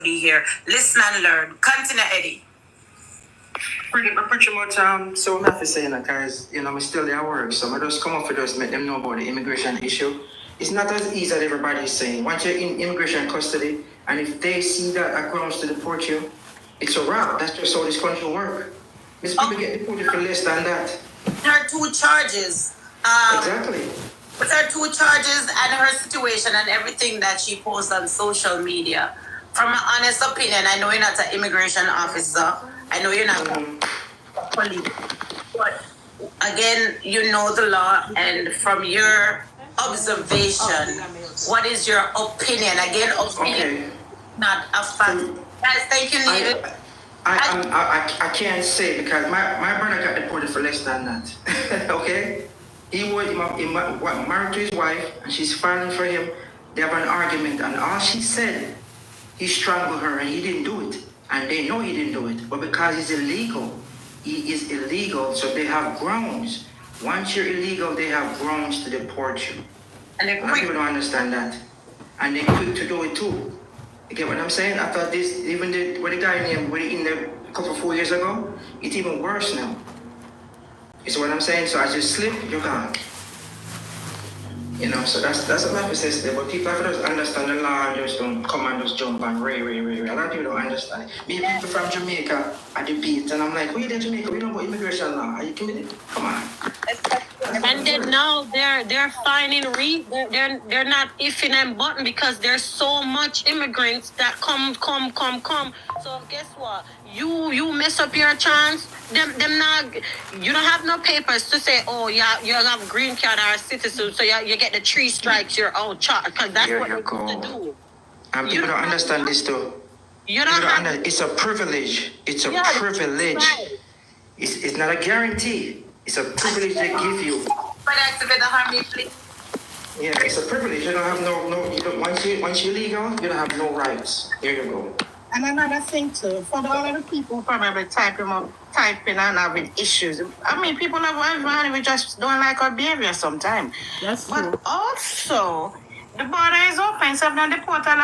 be here. Listen and learn. Continue, Eddie. Pretty much, so I'm not saying that, guys, I'm still there at work, so I just come up with us, make them know about the immigration issue. It's not as easy as everybody is saying. Once you're in immigration custody, and if they see that grounds to deport you, it's a wrap. That's just how this country works. These people get deported for less than that. Her two charges. Exactly. With her two charges and her situation and everything that she posts on social media. From an honest opinion, I know you're not an immigration officer. I know you're not a police. But again, you know the law, and from your observation, what is your opinion? Again, opinion, not a fact. Guys, thank you, Neil. I can't say because my brother got deported for less than that. Okay? He was married to his wife, and she's filing for him. They have an argument, and all she said, he strangled her, and he didn't do it. And they know he didn't do it. But because he's illegal, he is illegal, so they have grounds. Once you're illegal, they have grounds to deport you. And people don't understand that. And they're quick to do it too. You get what I'm saying? I thought this, even the guy in there a couple of 4 years ago, it's even worse now. You see what I'm saying? So as you slip, you're gone. So that's what my say there. But people have to understand the law and just don't come and just jump and ray. A lot of people don't understand. Me people from Jamaica at the beat, and I'm like, we in Jamaica, we don't know about immigration law. Are you kidding me? Come on. And then now they're finding they're not ifing and button because there's so much immigrants that come. So guess what? You mess up your chance. Them not. You don't have no papers to say, oh yeah, you have a green card or a citizen, so you get the 3 strikes. You're out charged because that's what you have to do. And people don't understand this too. You don't have. It's a privilege. It's a privilege. Right. It's not a guarantee. It's a privilege they give you. But activate the harmony, please. Yeah, it's a privilege. You don't have no. You don't, once you're legal, you don't have no rights. Here you go. And another thing too, for all of the people who probably typing and having issues. I mean, people have we just don't like our behavior sometimes. That's true. But also, the border is open, so now the portal,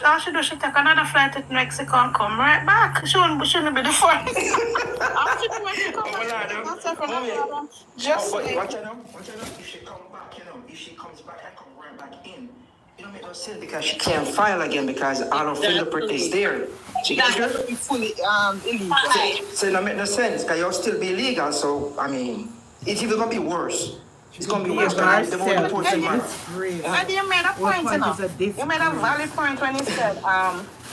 all she do, she take another flight to Mexico and come right back. Shouldn't be the first. All she do when she come back, just watch out, if she come back, if she comes back and come right back in, it don't make no sense because she can't file again because all her fingerprint is there. She can't be fully illegal. So it don't make no sense because you'll still be illegal, so, I mean, it's even going to be worse. It's going to be worse than the more important man. And you made a point, You made a valid point when you said,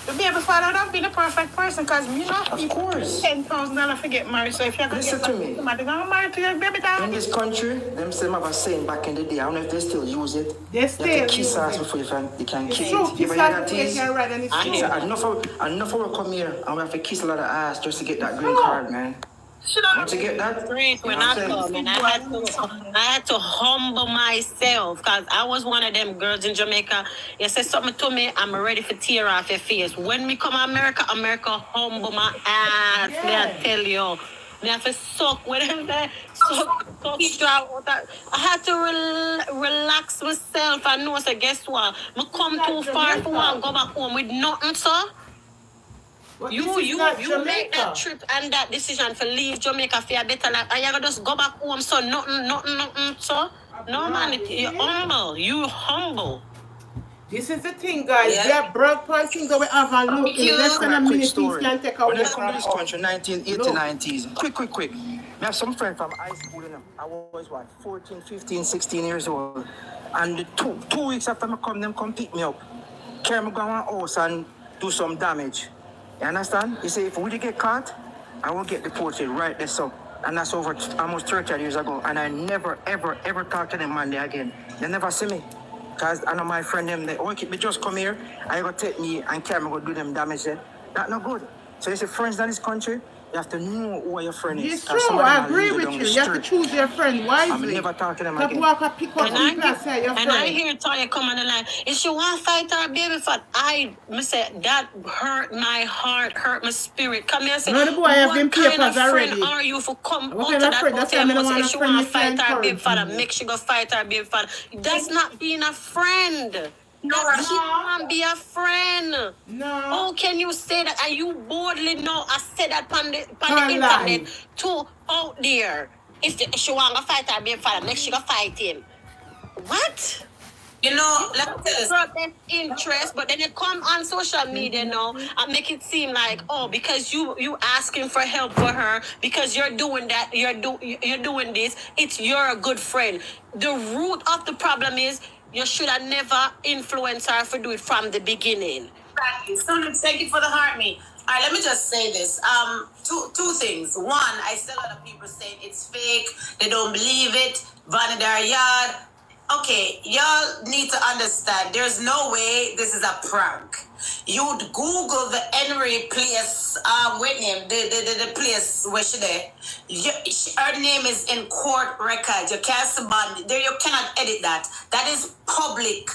the baby father would have been the perfect person because of course. $10,000 to get married. So if you're going to get somebody married to your baby dad. In this country, them still have a saying back in the day. I don't know if they still use it. They still you have to kiss ass before you can kiss it. You ever hear that tease? Enough of us come here and we have to kiss a lot of ass just to get that green card, man. Once you get that, when I come, I had to humble myself because I was one of them girls in Jamaica. You say something to me, I'm ready for tear off your face. When we come to America humble my ass. Yeah. May I tell you, me have to suck whatever suck I had to relax myself. I know. So guess what? I come too far for one, go back home with nothing, sir. But you make that trip and that decision for leave Jamaica for a better life, and you gotta just go back home, so nothing, so no man, you're humble. You humble. This is the thing, guys. Yeah. There are broad points things that we have a look in less than a minute. Things can take away. When I come to this country, 1980s, 90s. Quick. I have some friends from high school. I was 14, 15, 16 years old, and 2 weeks after I come, them come pick me up, carry me go to my house and do some damage. You understand? You see, if we get caught, I will get deported right there. So, and that's over almost 30 years ago. And I never, ever talk to them man there again. They never see me. Because I know my friend them, they just come here, and you go take me and carry me, go do them damage there. That's not good. So you see, friends in this country, you have to know who your friend is. It's true, I agree with you. You have to choose your friend wisely. I never talk to them again. And I hear Toya come on the line. If she want to fight her baby fat, I say that hurt my heart, hurt my spirit. Come here and say, no, the boy have them papers what kind of friend already. are you for come out to that hotel? If she want to fight her baby fat, make she go fight her baby fat. That's not being a friend. That can't be a friend. No. How can you say that? And you boldly know I said that on the Her internet life. too out there. If she want to fight her baby father, next she go fight him. What? You know, let me tell you. Her best interest, but then you come on social media now and make it seem like, oh, because you asking for help for her, because you're doing that, you're doing this, it's you're a good friend. The root of the problem is you should have never influenced her to do it from the beginning. Exactly. So thank you for the heart me. All right, let me just say this. Two things. One, I see a lot of people saying it's fake. They don't believe it. Vanity their yard. Okay, y'all need to understand. There's no way this is a prank. You'd Google the Henry place. With him, the place where she there. Her name is in court record. You can't submit there. You cannot edit that. That is public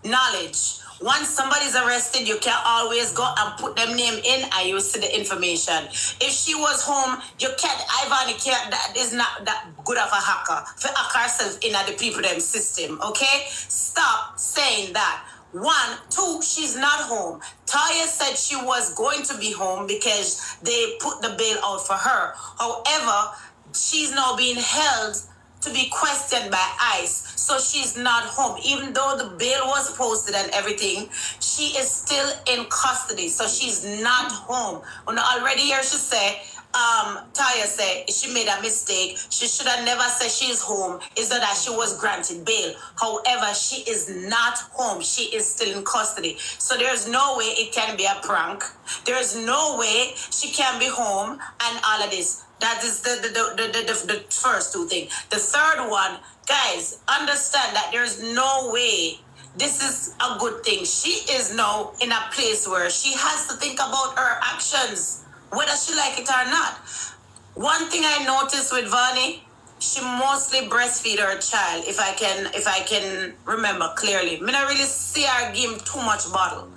knowledge. Once somebody's arrested, you can always go and put them name in and you see the information. If she was home, you can't, Ivany can't, that is not that good of a hacker. For hack herself in the people them system, okay? Stop saying that. One, two, she's not home. Taya said she was going to be home because they put the bail out for her. However, she's now being held to be questioned by ICE. So she's not home. Even though the bail was posted and everything, she is still in custody. So she's not home. When already here she said, Taya said she made a mistake. She should have never said she's home. It's not that she was granted bail. However, she is not home. She is still in custody. So there's no way it can be a prank. There's no way she can be home and all of this. That is the first two things. The third one, guys, understand that there's no way this is a good thing. She is now in a place where she has to think about her actions, whether she like it or not. One thing I noticed with Vani, she mostly breastfeed her child, if I can remember clearly. I don't really see her give him too much bottle.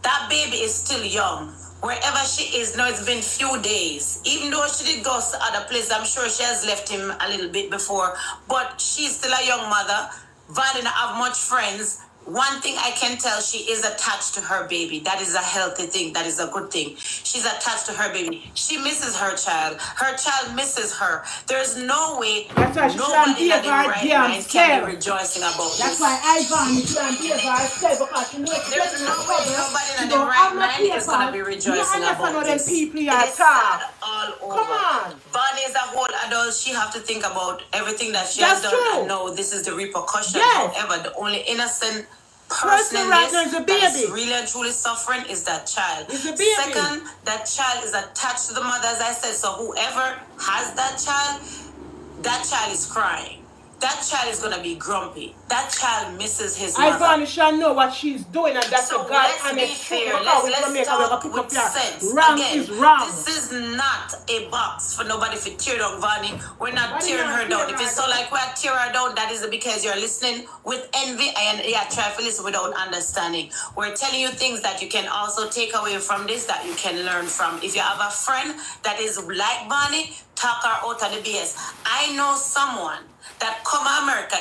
That baby is still young. Wherever she is now, it's been few days. Even though she did go to other places, I'm sure she has left him a little bit before. But she's still a young mother. Val didn't have much friends. One thing I can tell, she is attached to her baby. That is a healthy thing. That is a good thing. She's attached to her baby. She misses her child. Her child misses her. There's no way nobody in the right mind can be rejoicing about this. That's why Ivany can't be herself because she knows There's no way nobody in the right mind is going to be rejoicing about this. It's sad all over. Come on. Bonnie is a whole adult. She have to think about everything that she has done and know this is the repercussion. However, the only innocent person in this that is really and truly suffering is that child. Second, that child is attached to the mother, as I said. So whoever has that child is crying. That child is gonna be grumpy. That child misses his mother. Ivany shall know what she's doing, and that's So a God let's and be fair. Let's talk with sense. Wrong Again, is wrong. this is not a box for nobody to tear down Vani. We're not tearing her down. If it's so like we're tear her down, that is because you're listening with envy and try to listen without understanding. We're telling you things that you can also take away from this that you can learn from. If you have a friend that is like Vani, talk her out of the BS. I know someone that come to America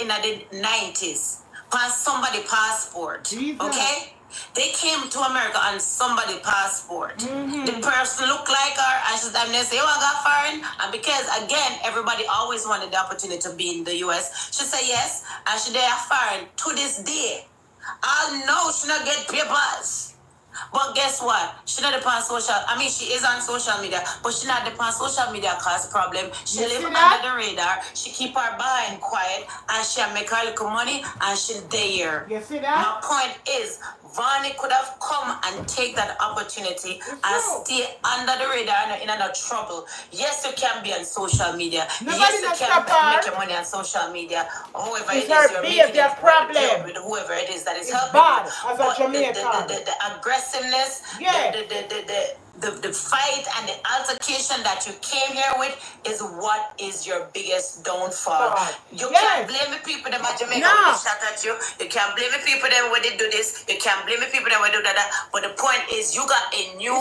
in the 90s on somebody passport. Jesus. Okay? They came to America on somebody passport. The person looked like her and they say, oh, I got foreign. And because again, everybody always wanted the opportunity to be in the US. She said yes, and she there foreign to this day. I know she not get papers. But guess what? She not depend on she is on social media, but she not depend on social media cause problem. She live under the radar. She keep her behind quiet and she make her little money and she there. You see that? My point is, Vani could have come and take that opportunity and stay under the radar and in no trouble. Yes, you can be on social media. Yes, you can make your money on social media. Whoever it is, you're making it problem with whoever it is that is helping. Bad as a But Jamaican. the aggressiveness, the fight and the altercation that you came here with is what is your biggest downfall. You can't blame the people that Jamaica when they shot at you. You can't blame the people that when they do this. You can't blame the people that when they do that. But the point is, you got a new,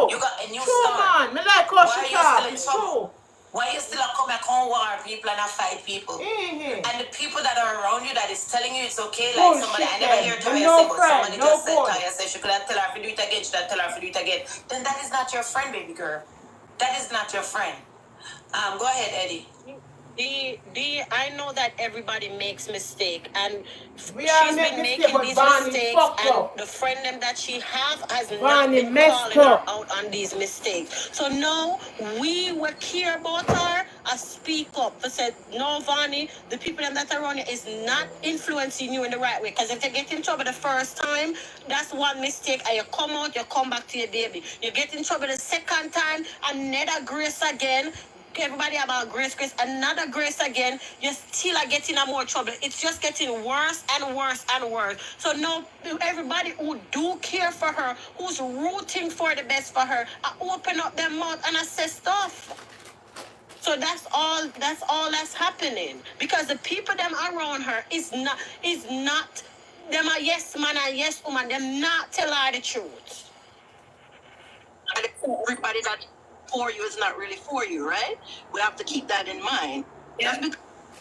you got a new start. Man. Me like how Why she are you talk. still in It's trouble? true. Why you still come back home war people and fight people? And the people that are around you that is telling you it's okay, like somebody, I never hear Taya say, but somebody just said Taya said she couldn't tell her to do it again, she couldn't tell her to do it again. Then that is not your friend, baby girl. That is not your friend. Go ahead, Eddie. I know that everybody makes mistake, and she's been making these Bonnie mistakes, and up. the friend them that she have has Bonnie not been calling her up. out on these mistakes. So no, we will care about her. I speak up. I said, no, Vonnie, the people that are around you is not influencing you in the right way. Because if you get in trouble the first time, that's one mistake, and you come out, you come back to your baby. You get in trouble the second time, another grace again. Everybody about grace, another grace again, you still are getting in more trouble. It's just getting worse and worse and worse. So no, everybody who do care for her, who's rooting for the best for her, I open up their mouth and I say stuff. So that's all that's happening. Because the people them around her is not them are yes man and yes woman, them not tell her the truth. Everybody that for you is not really for you, right? We have to keep that in mind. Yeah. Just because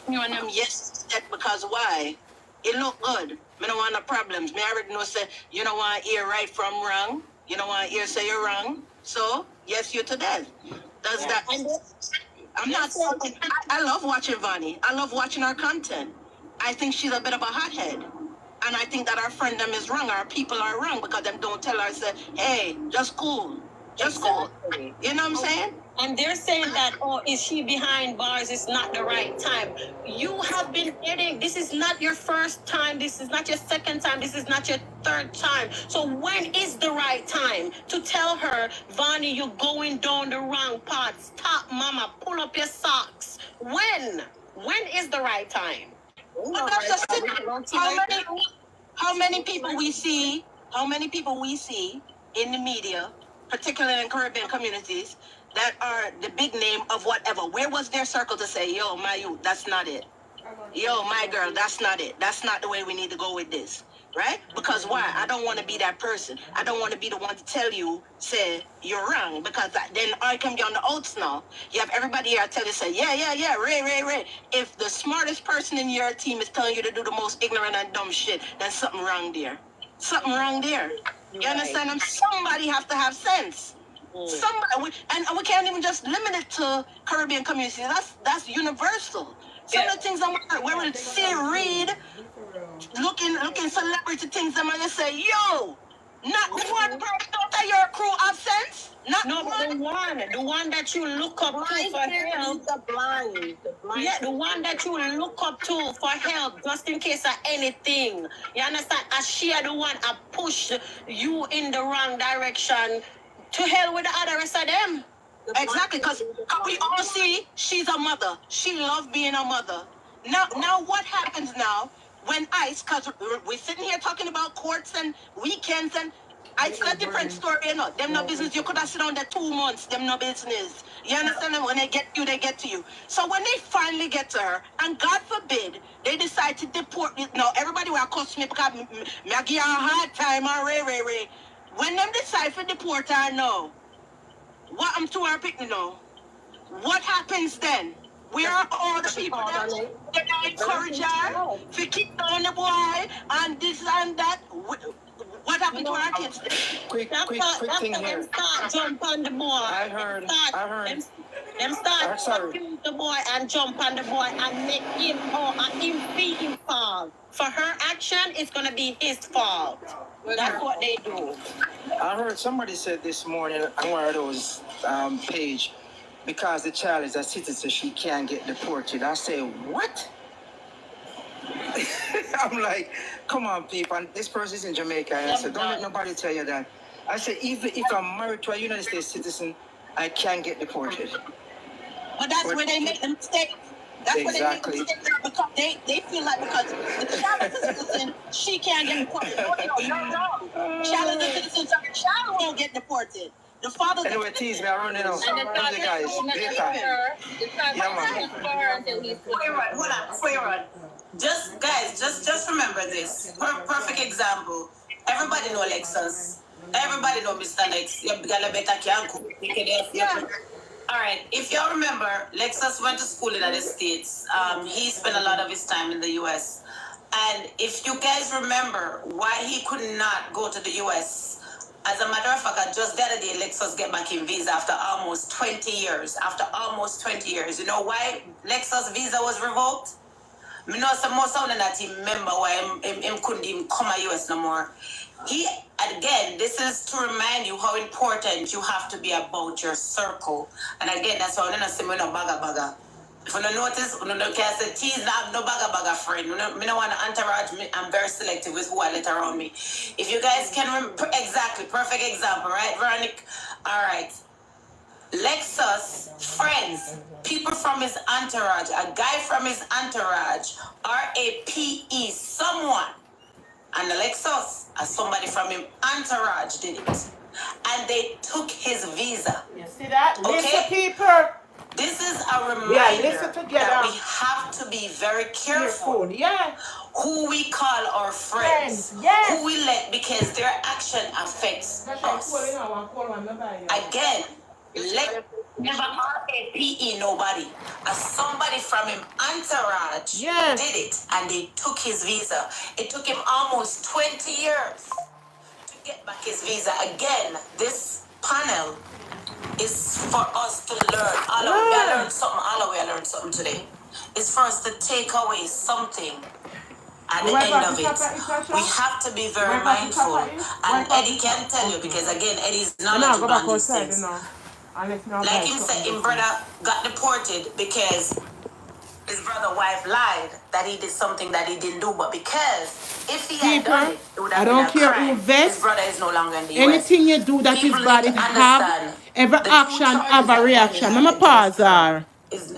you and them yes because why? It look good. Me don't want no problems. Me already know say you don't want to hear right from wrong. You don't want to hear say you're wrong. So yes, you to death. Does that? I'm not. I love watching Vonnie. I love watching her content. I think she's a bit of a hothead. And I think that our friend them is wrong. Our people are wrong because them don't tell her, say, hey, just cool. Just cool. You know what I'm saying? And they're saying that, oh, is she behind bars? It's not the right time. You have been getting, this is not your first time. This is not your second time. This is not your third time. So when is the right time to tell her, Vonnie, you're going down the wrong path. Stop, mama. Pull up your socks. When? When is the right time? Well, that's just it. How many people we see in the media, particularly in Caribbean communities, that are the big name of whatever? Where was their circle to say, yo, my youth, that's not it. Yo, my girl, that's not it. That's not the way we need to go with this. Right? Because why? I don't want to be that person. I don't want to be the one to tell you, say, you're wrong. Because then I can be on the outs now. You have everybody here tell you, say, yeah, Ray. If the smartest person in your team is telling you to do the most ignorant and dumb shit, then something wrong there. Something wrong there. You understand? Somebody have to have sense. Somebody, and we can't even just limit it to Caribbean communities. That's universal. Some of the things where we see, read, looking celebrity things, and you say, yo, not one person out of your crew have sense. No, but the one that you look up to for help. The blind. Yeah, the one that you look up to for help, just in case of anything. You understand? As she are the one I push you in the wrong direction. To hell with the other rest of them. Exactly, because we all see she's a mother. She loves being a mother. Now what happens now when ICE, because we're sitting here talking about courts and weekends, and it's a different story, you know. Them no business. You could have sit down there 2 months. Them no business. You understand? When they get you, they get to you. So when they finally get to her, and God forbid, they decide to deport you. Now, everybody will cuss me because me give her a hard time, or Ray. When them decide to deport her now, what I'm to her picnic now? What happens then? Where are all the people that encourage her to keep down the boy and this and that? What happened to our kids then? Quick thing here. Start jump on the boy. I heard. Them start abuse the boy and jump on the boy and make him feel him fall. For her action, it's gonna be his fault. That's what they do. I heard somebody said this morning on one of those page, because the child is a citizen, she can't get deported. I say, what? I'm like, come on, people. And this person is in Jamaica. And I said, don't let nobody tell you that. I said, even if I'm married to a United States citizen, I can't get deported. But that's where they make the mistake. That's exactly. What they make the mistake because they feel like because the child is a citizen, she can't get deported. No, you're wrong. Child is a citizen, so the child won't get deported. The father. Anyway, tease me. I run it out. And the guys. Hold on. Just remember this. Perfect example. Everybody know Lexus. Everybody know Mr. Lex. You got a better can't cook. All right. If y'all remember, Lexus went to school in the States. He spent a lot of his time in the U.S. And if you guys remember why he could not go to the U.S., as a matter of fact, just the other day, Lexus get back in visa after almost 20 years. After almost 20 years. You know why Lexus visa was revoked? I know some more sound that he remember why him couldn't even come to US no more. He, again, this is to remind you how important you have to be about your circle. And again, that's why I'm not saying no baga. If you don't notice, you don't can say T's not no baga friend. Me no want to entourage. I'm very selective with who I let around me. If you guys can remember, exactly, perfect example, right, Veronica? All right. Lexus, friends, people from his entourage, a guy from his entourage, RAPE, someone, and Lexus, somebody from his entourage did it. And they took his visa. You see that? Okay? Listen, people. This is a reminder listen together. that we have to be very careful. Yeah. Who we call our friends. Yes. Who we let, because their action affects us. Again, never RAPE nobody. As somebody from him entourage did it, and they took his visa. It took him almost 20 years to get back his visa. Again, this panel is for us to learn. All of we learned something. All of we learned something today. It's for us to take away something at the end of it. We have to be very mindful. And Eddie can tell you, because again, Eddie's knowledgeable on these things. Like him said, his brother got deported because his brother's wife lied that he did something that he didn't do. But because if he had done it, it would have been a crime. His brother is no longer in the US. Anything you do that is bad, it have every action have a reaction. Let me pause her. It's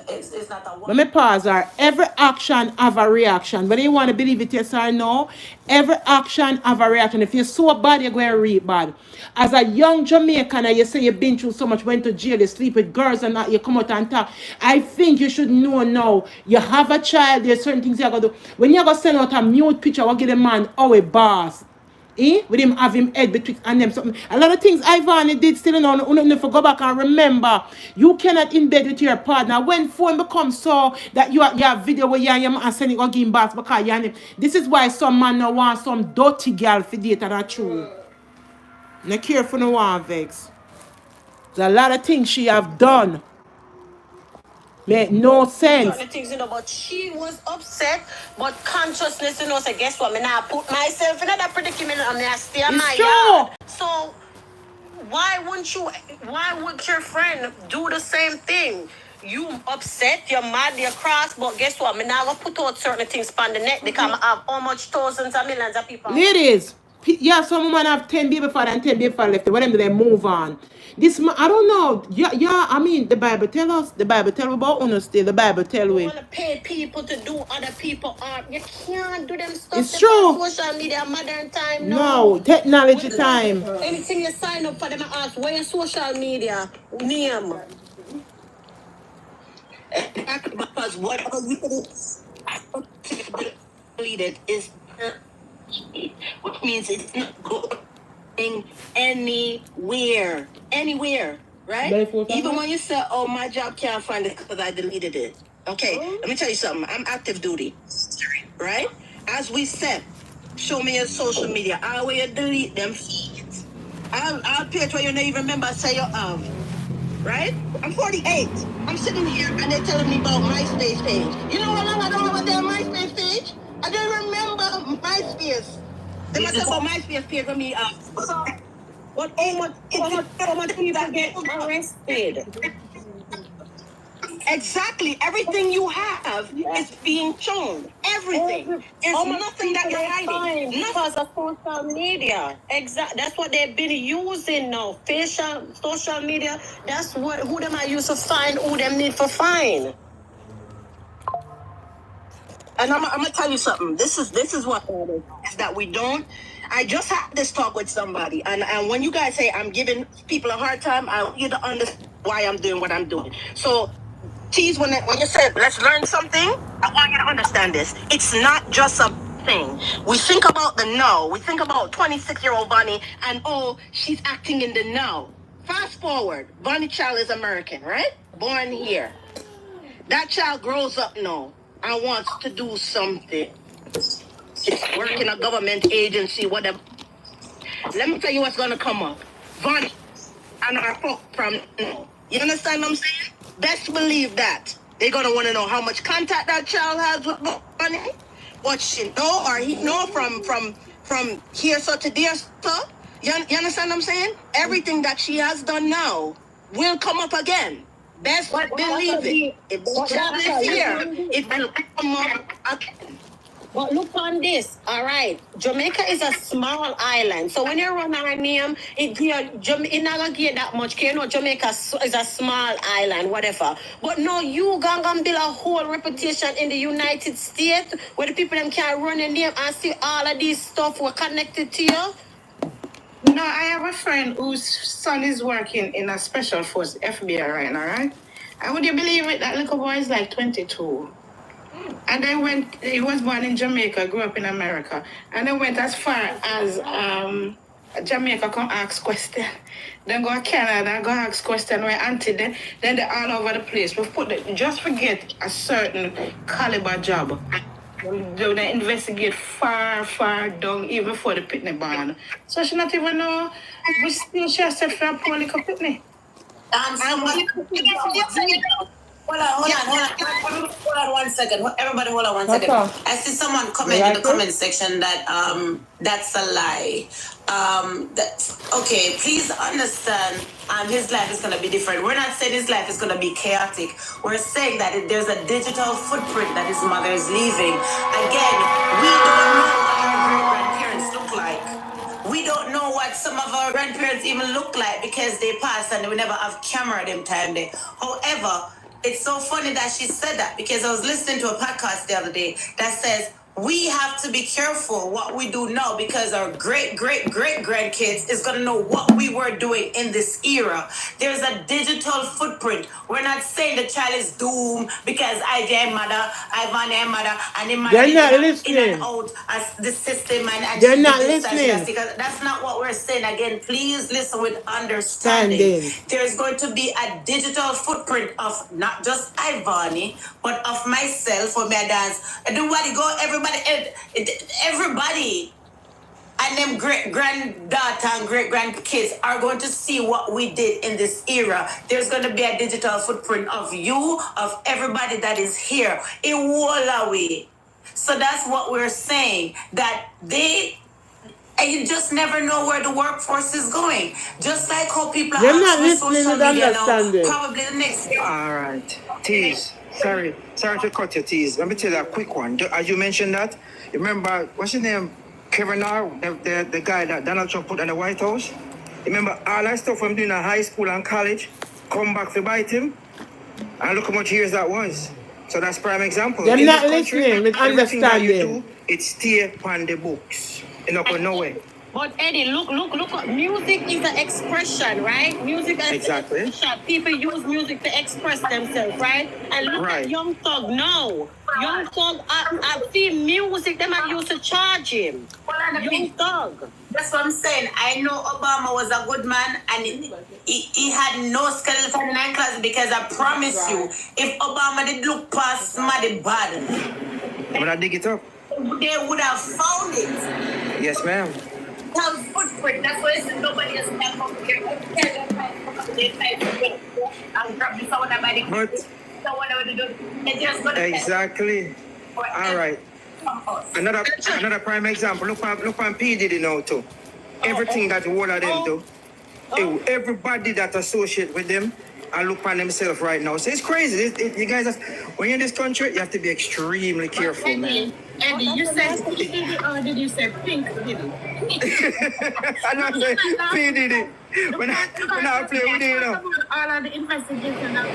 not a Let me pause her. Every action have a reaction. Whether you want to believe it, yes or no, every action have a reaction. If you're so bad, you're going to read bad. As a young Jamaican, and you say you've been through so much, went to jail, you sleep with girls and that, you come out and talk. I think you should know now. You have a child, there's certain things you're going to do. When you're going to send out a mute picture, or give a man, a boss. With him have him head betwixt and them something. A lot of things Ivany did still, you know, if you go back and remember, you cannot in bed with your partner. When phone becomes so that you have video where you and your man sending or giving bath because you and him. This is why some man no want some dirty girl for date, and that's true. No care for no one vex. There's a lot of things she have done. Make no sense. Things, you know, but she was upset, but consciousness, you know, say, guess what? Me now put myself in that predicament and I stay in my yard. So why wouldn't your friend do the same thing? You upset, you're mad, you're cross, but guess what? Me now gonna put out certain things on the net because I have how much thousands and millions of people. Ladies, yeah, some women have 10 baby father and 10 baby father left. What them do they move on? This I don't know. Yeah. I mean, the Bible tell us. The Bible tell about honesty. The Bible tell we. You want to pay people to do other people art. You can't do them stuff. It's true. Social media, modern time. No, technology time. Anything you sign up for them, ask where your social media name. Because whatever you deleted is, which means it's not going anywhere, right? Even when you say, "Oh, my job can't find it because I deleted it." Okay, let me tell you something. I'm active duty, right? As we said, show me your social media. I will delete them. I'll pay it where you don't even remember. Say you have. Right? I'm 48. I'm sitting here and they're telling me about MySpace page. You know how long I don't know about their MySpace page? I don't remember MySpace. They must have about MySpace page for me. But how much people get arrested? Exactly. Everything you have is being shown. Everything. There's nothing that you're hiding. Because of social media. Exactly. That's what they've been using now. Social media. That's who them are used to find who them need to find. And I'm gonna tell you something. This is what is that we don't. I just had this talk with somebody, and when you guys say I'm giving people a hard time, I want you to understand why I'm doing what I'm doing. So, Tease, when you said let's learn something, I want you to understand this. It's not just a thing. We think about the now. We think about 26-year-old Bonnie, and oh, she's acting in the now. Fast forward, Bonnie child is American, right? Born here. That child grows up now and wants to do something. Work in a government agency, whatever. Let me tell you what's gonna come up. Bonnie and our folk from you understand what I'm saying? Best believe that. They're gonna wanna know how much contact that child has with Bonnie, what she know or he know from here so to there so. You understand what I'm saying? Everything that she has done now will come up again. Best believe it. If the child is here, it will come up again. But look on this, all right. Jamaica is a small island, so when you run our name, it not gonna get that much. You know, Jamaica is a small island, whatever. But no, you gonna build a whole reputation in the United States where the people them can run your name and see all of these stuff were connected to you. No, I have a friend whose son is working in a special force, FBI right now, right? And would you believe it, that little boy is like 22. And he was born in Jamaica, grew up in America. And they went as far as Jamaica come ask question. Then go to Canada, go ask question where auntie, then they're all over the place. We just forget a certain caliber job. They investigate far, far down, even before the pitney born. So she not even know, we still she said for a poor little pitney. Hold on 1 second. Everybody hold on 1 second. I see someone comment in the comment section that that's a lie. Okay, please understand his life is gonna be different. We're not saying his life is gonna be chaotic. We're saying that there's a digital footprint that his mother is leaving. Again, we don't know what our great-grandparents look like. We don't know what some of our grandparents even look like because they passed and we never have camera them time there. However, it's so funny that she said that because I was listening to a podcast the other day that says we have to be careful what we do now because our great-grandkids is going to know what we were doing in this era. There's a digital footprint. We're not saying the child is doomed because ivany mother, and the mother They're not in listening. and out as the system and They're she not did this listening. that's not what we're saying. Again, please listen with understanding. There's going to be a digital footprint of not just Ivany, but of myself for my dance. Everybody go, everybody and them great-granddaughter and great-grandkids are going to see what we did in this era. There's going to be a digital footprint of you, of everybody that is here. In Wallawi. So that's what we're saying, that and you just never know where the workforce is going. Just like how people are on social media now, probably the next year. All right. Tease. Sorry to cut your tease. Let me tell you a quick one. As you mentioned that, you remember, what's his name? Kevin R, the guy that Donald Trump put in the White House? Remember all that stuff from doing in high school and college? Come back to bite him? And look how much years that was. So that's prime example. They're in not this country, listening with everything that you understanding. do, it stay on the books. It not go nowhere. But Eddie, look, music is an expression, right? Music is Exactly. an expression. People use music to express themselves, right? And look at Young Thug now. Young Thug, I see music, they might use to charge him. Young Thug. That's what I'm saying. I know Obama was a good man and he had no skeleton in that class because I promise you, if Obama did look past somebody bad, When I dig it up. they would have found it. Yes, ma'am. Footprint. That's why I said nobody has that complicated. Exactly. All right. Another prime example. Look on P Diddy now too. Everything that all of them do. Everybody that associate with them and look on themselves right now. So it's crazy. You guys, when you're in this country, you have to be extremely careful, man. Eddie, you said P Diddy or did you say Pink Diddy? I don't say P Diddy. When I play with you, know. All of the investigation that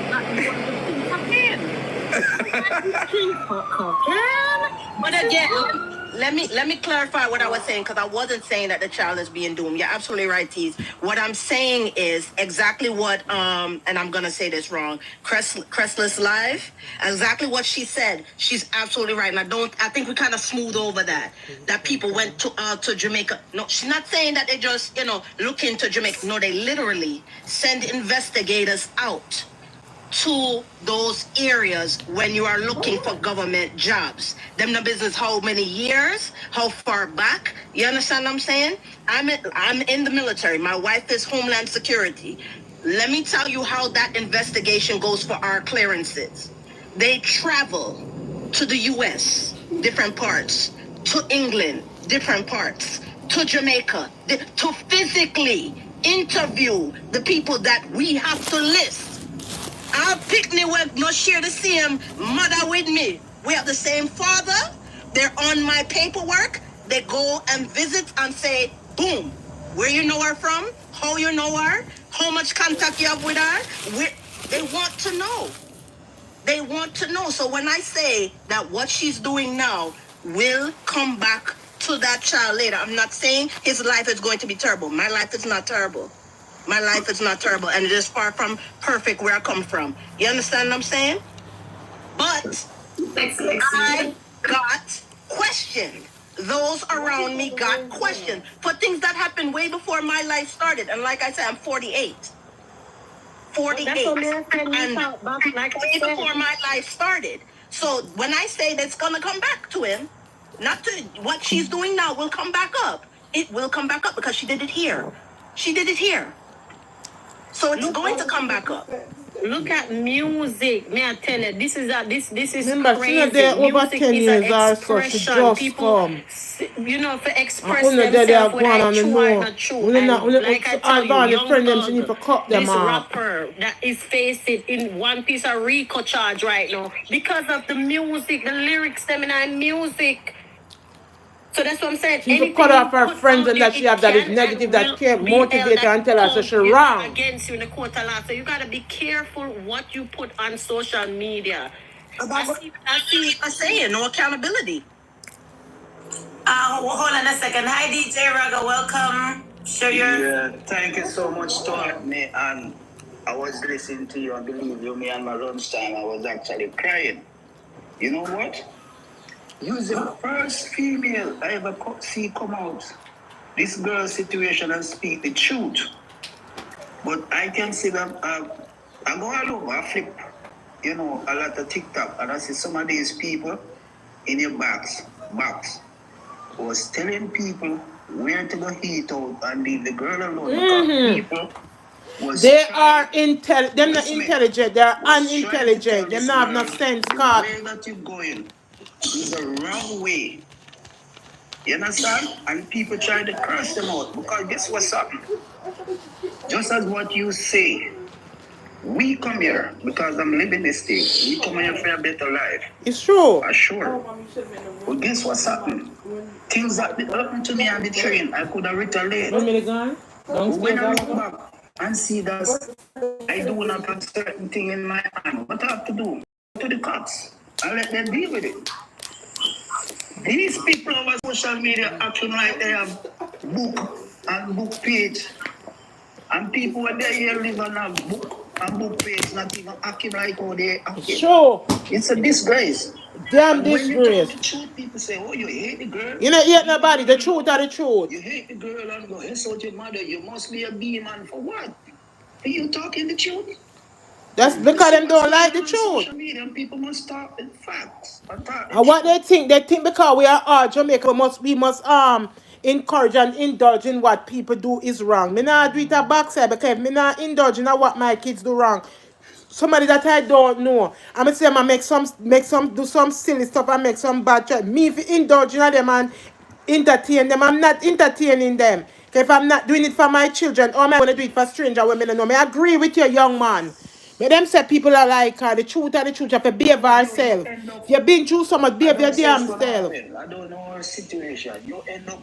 But again, let me clarify what I was saying, because I wasn't saying that the child is being doomed. You're absolutely right, Tease. What I'm saying is exactly what and I'm gonna say this wrong. Crestless Live, exactly what she said. She's absolutely right, and I think we kind of smooth over that. That people went to Jamaica. No, she's not saying that they just look into Jamaica. No, they literally send investigators out to those areas when you are looking for government jobs. Them no business how many years, how far back. You understand what I'm saying? I'm in the military. My wife is Homeland Security. Let me tell you how that investigation goes for our clearances. They travel to the US, different parts, to England, different parts, to Jamaica, to physically interview the people that we have to list. Our picnic will not share the same mother with me. We have the same father. They're on my paperwork. They go and visit and say, boom, where you know her from, how you know her, how much contact you have with her. They want to know. They want to know. So when I say that what she's doing now will come back to that child later, I'm not saying his life is going to be terrible. My life is not terrible. My life is not terrible, and it is far from perfect where I come from. You understand what I'm saying? But I got questioned. Those around me got questioned for things that happened way before my life started. And like I said, I'm 48. 48. And way before my life started. So when I say that's going to come back to him, not to what she's doing now will come back up. It will come back up because she did it here. She did it here. So it's going to come back up. Look at music. May I tell you, this is Remember, crazy. she not there over Music 10 is years an or so. She expression. just People, come. for express They are themselves going whether on it's the true or know. not true. And like I tell you, All the young friend them, she need thug, to cut them this off. rapper that is facing in one piece of RICO charge right now because of the music, the lyrics, them in music. So that's what I'm saying. She need to cut off her friends and that she have that is negative, that can't motivate her and tell her so she wrong. Against you in the court of law. So you gotta be careful what you put on social media. I see what I'm saying. No accountability. Hold on a second. Hi, DJ Raga. Welcome. Share your. Yeah, thank you so much to have me. And I was listening to you, and believe you me, and my lunchtime, I was actually crying. You know what? You're the first female I ever see come out this girl's situation and speak the truth. But I can see that I go all over, I flip, a lot of TikTok, and I see some of these people in your box was telling people where to go eat out and leave the girl alone because people they are intelligent. They're not intelligent. They are unintelligent. They don't have no sense. The way that you're going is the wrong way. You understand? And people try to curse them out because guess what's up? Just as what you say, we come here because I'm living this thing. We come here for a better life. It's true. Sure. But guess what's happening? Things that happened to me on the train, I could have retaliated. 1 minute gone. When I look back and see that I do not have a certain thing in my hand, what I have to do? Go to the cops and let them deal with it. These people over social media acting like they have book and book page. And people when they here live on a book and book page, not even acting like how they acting. Sure. It's a disgrace. Damn and disgrace. When you talk the truth, people say, oh, you hate the girl. You not hate nobody. The truth are the truth. You hate the girl and go insult your mother. You must be a B-man for what? Are you talking the truth? That's because them don't like the truth. Social media, people must talk the facts. And what they think because we are all Jamaica, we must encourage and indulge in what people do is wrong. Me not do it a backside because me not indulge in what my kids do wrong. Somebody that I don't know, I'm gonna say I do some silly stuff and make some bad choice. Me if indulge in them and entertain them, I'm not entertaining them. If I'm not doing it for my children, or am I gonna do it for stranger women? No, I agree with you, young man. But them say people are like the truth and the truth. You have to behave yourself. If you've been through so much, behave your damn self. I don't know our situation. You end up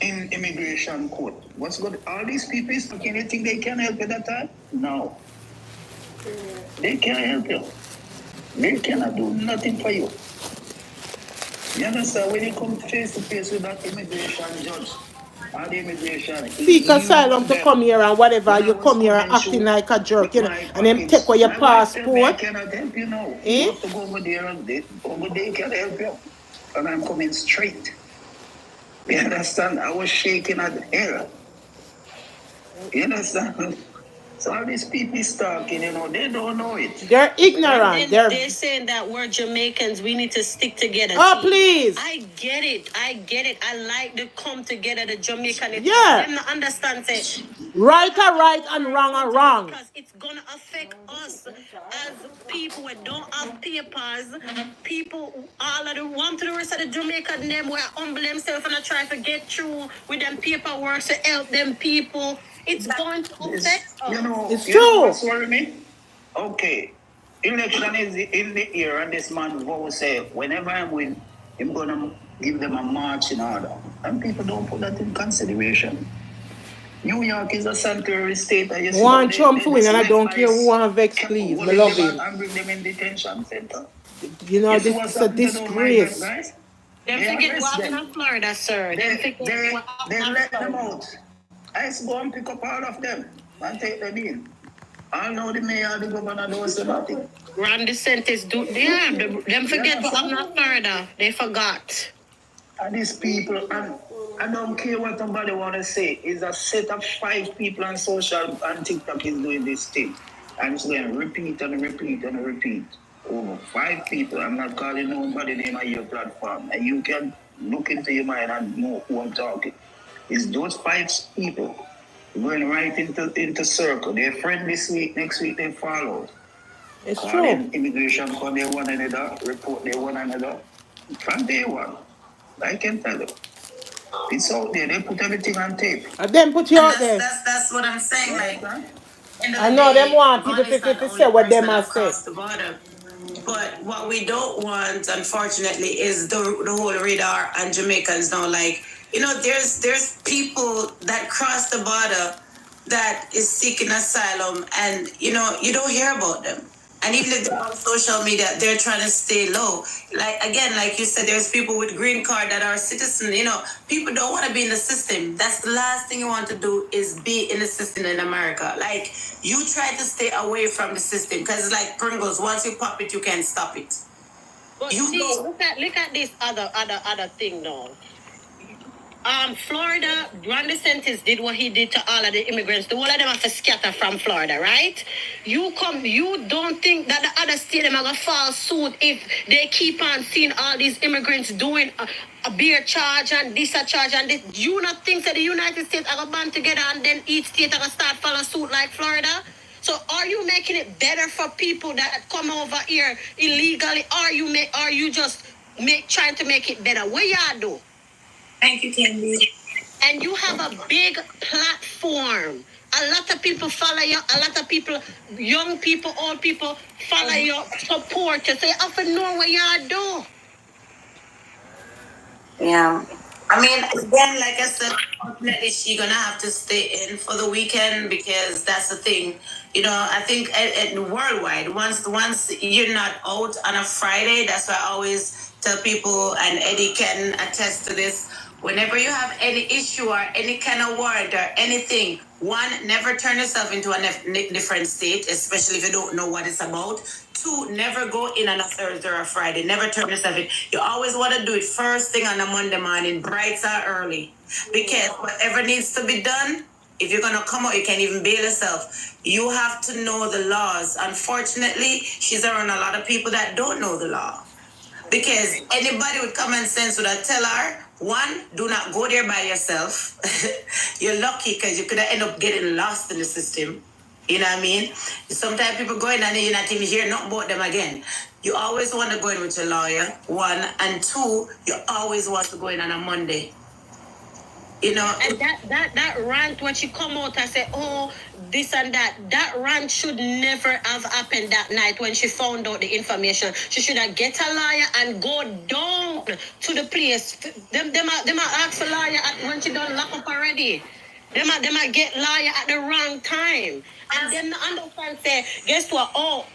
in immigration court. What's good? All these people is talking. You think they can help at that time? No. They can't help you. They cannot do nothing for you. You understand? When you come face to face with that immigration judge, or the immigration, Seek he want asylum to them. come here and whatever, When I you was come here coming acting through like a jerk, with you know, my and them package, take away your my wife tell me I passport. cannot help you now. Eh? You have to go over there and over there can help you. And I'm coming straight. You understand? I was shaking at hell. You understand? So all these people talking, you know, they don't know it. They're ignorant. They're saying that we're Jamaicans. We need to stick together. Oh, please. I get it. I like the come together, the Jamaican. Yeah. Them not understand say Right are right and wrong are wrong. because it's gonna affect us as people who don't have papers. People, all of the one to the rest of the Jamaican them who are humble themselves and try to get through with them paperwork to help them people. It's going to affect us. You know, It's you know true. what's worrying me? Okay, election is in the year, and this man will say, whenever I win, I'm gonna give them a marching order. And people don't put that in consideration. New York is a sanctuary state, and you see One how Trump win, and I don't care who want want vex, please. I love him. and bring them in detention center. You know, You see this what's is a happened to those migrant disgrace. guys? Them They forget arrest what happened them. in Florida, sir. Them They forget what happened in let them Florida. out. I used to go and pick up all of them and take them in. I know the mayor, the governor, don't say nothing. Ron DeSantis do them forget what happened in Florida. They forgot. And these people, and I don't care what somebody want to say, is a set of 5 people on social and TikTok is doing this thing. And it's going to repeat and repeat and repeat. Over 5 people. I'm not calling nobody name on your platform. And you can look into your mind and know who I'm talking. It's those 5 people going right into circle. They're friends this week, next week they follow. It's Calling true. immigration for their one another, report their one another. From day one, I can tell you. It's out there. They put everything on tape. And then put you And out there. that's what I'm saying. Like, end of I the know them day, want people Yvonne is not the to only say what them person must say. across the border. But what we don't want, unfortunately, is the whole radar and Jamaicans now. Like, you know, there's people that cross the border that is seeking asylum, and you know, you don't hear about them. And even if they're on social media, they're trying to stay low. Like again, like you said, there's people with green card that are citizens. You know, people don't want to be in the system. That's the last thing you want to do is be in the system in America. Like you try to stay away from the system because it's like Pringles. Once you pop it, you can't stop it. But You see, know. look at this other thing now. Florida, Ron DeSantis did what he did to all of the immigrants. The whole of them have to scatter from Florida, right? You don't think that the other state them are gonna fall suit if they keep on seeing all these immigrants doing a beer charge and this a charge and this. You not think that the United States are gonna band together and then each state are gonna start following suit like Florida? So are you making it better for people that come over here illegally? Or are you just trying to make it better? What y'all do? Thank you, Candy. And you have a big platform. A lot of people follow you. A lot of people, young people, old people, follow you, support you. So you have to know what y'all do. Yeah. I mean, again, like I said, unfortunately, she's gonna have to stay in for the weekend because that's the thing. You know, I think worldwide, once you're not out on a Friday, that's why I always tell people, and Eddie can attest to this. Whenever you have any issue or any kind of warrant or anything, one, never turn yourself into a different state, especially if you don't know what it's about. 2, never go in on a Thursday or a Friday. Never turn yourself in. You always want to do it first thing on a Monday morning, bright or early. Because whatever needs to be done, if you're going to come out, you can't even bail yourself. You have to know the laws. Unfortunately, she's around a lot of people that don't know the law. Because anybody with common sense would tell her, 1, do not go there by yourself. You're lucky because you could end up getting lost in the system. You know what I mean? Sometimes people go in and you're not even hear nothing about them again. You always want to go in with your lawyer, 1. And 2, you always want to go in on a Monday. You know, and that rant when she come out and say, oh, this and that rant should never have happened that night when she found out the information. She should have get a lawyer and go down to the place. Them ask for lawyer when she done lock up already. Them might get lawyer at the wrong time. And then the understand say, guess what? Oh,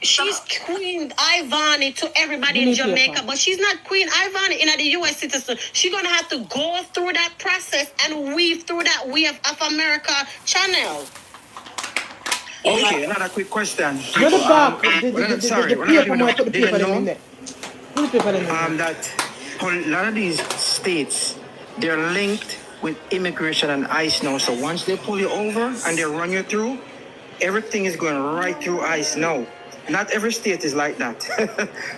she's Queen Ivany to everybody in Jamaica, but she's not Queen Ivany in the US citizen. She's gonna have to go through that process and weave through that Wave of America channel. Okay, another quick question. Go the back. Sorry, The paper, more put the paper in there. Put the paper in there. that a lot of these states, they're linked with immigration and ICE now. So once they pull you over and they run you through, everything is going right through ICE now. Not every state is like that.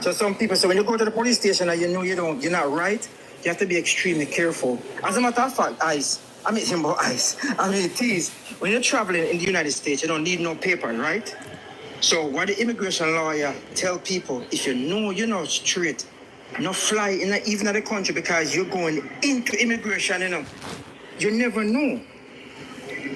So some people say when you go to the police station and you know you're not right, you have to be extremely careful. As a matter of fact, ICE, Tees, when you're traveling in the United States, you don't need no paper, right? So what the immigration lawyer tell people, if you know you're not straight, not fly in even at the country because you're going into immigration, you never know.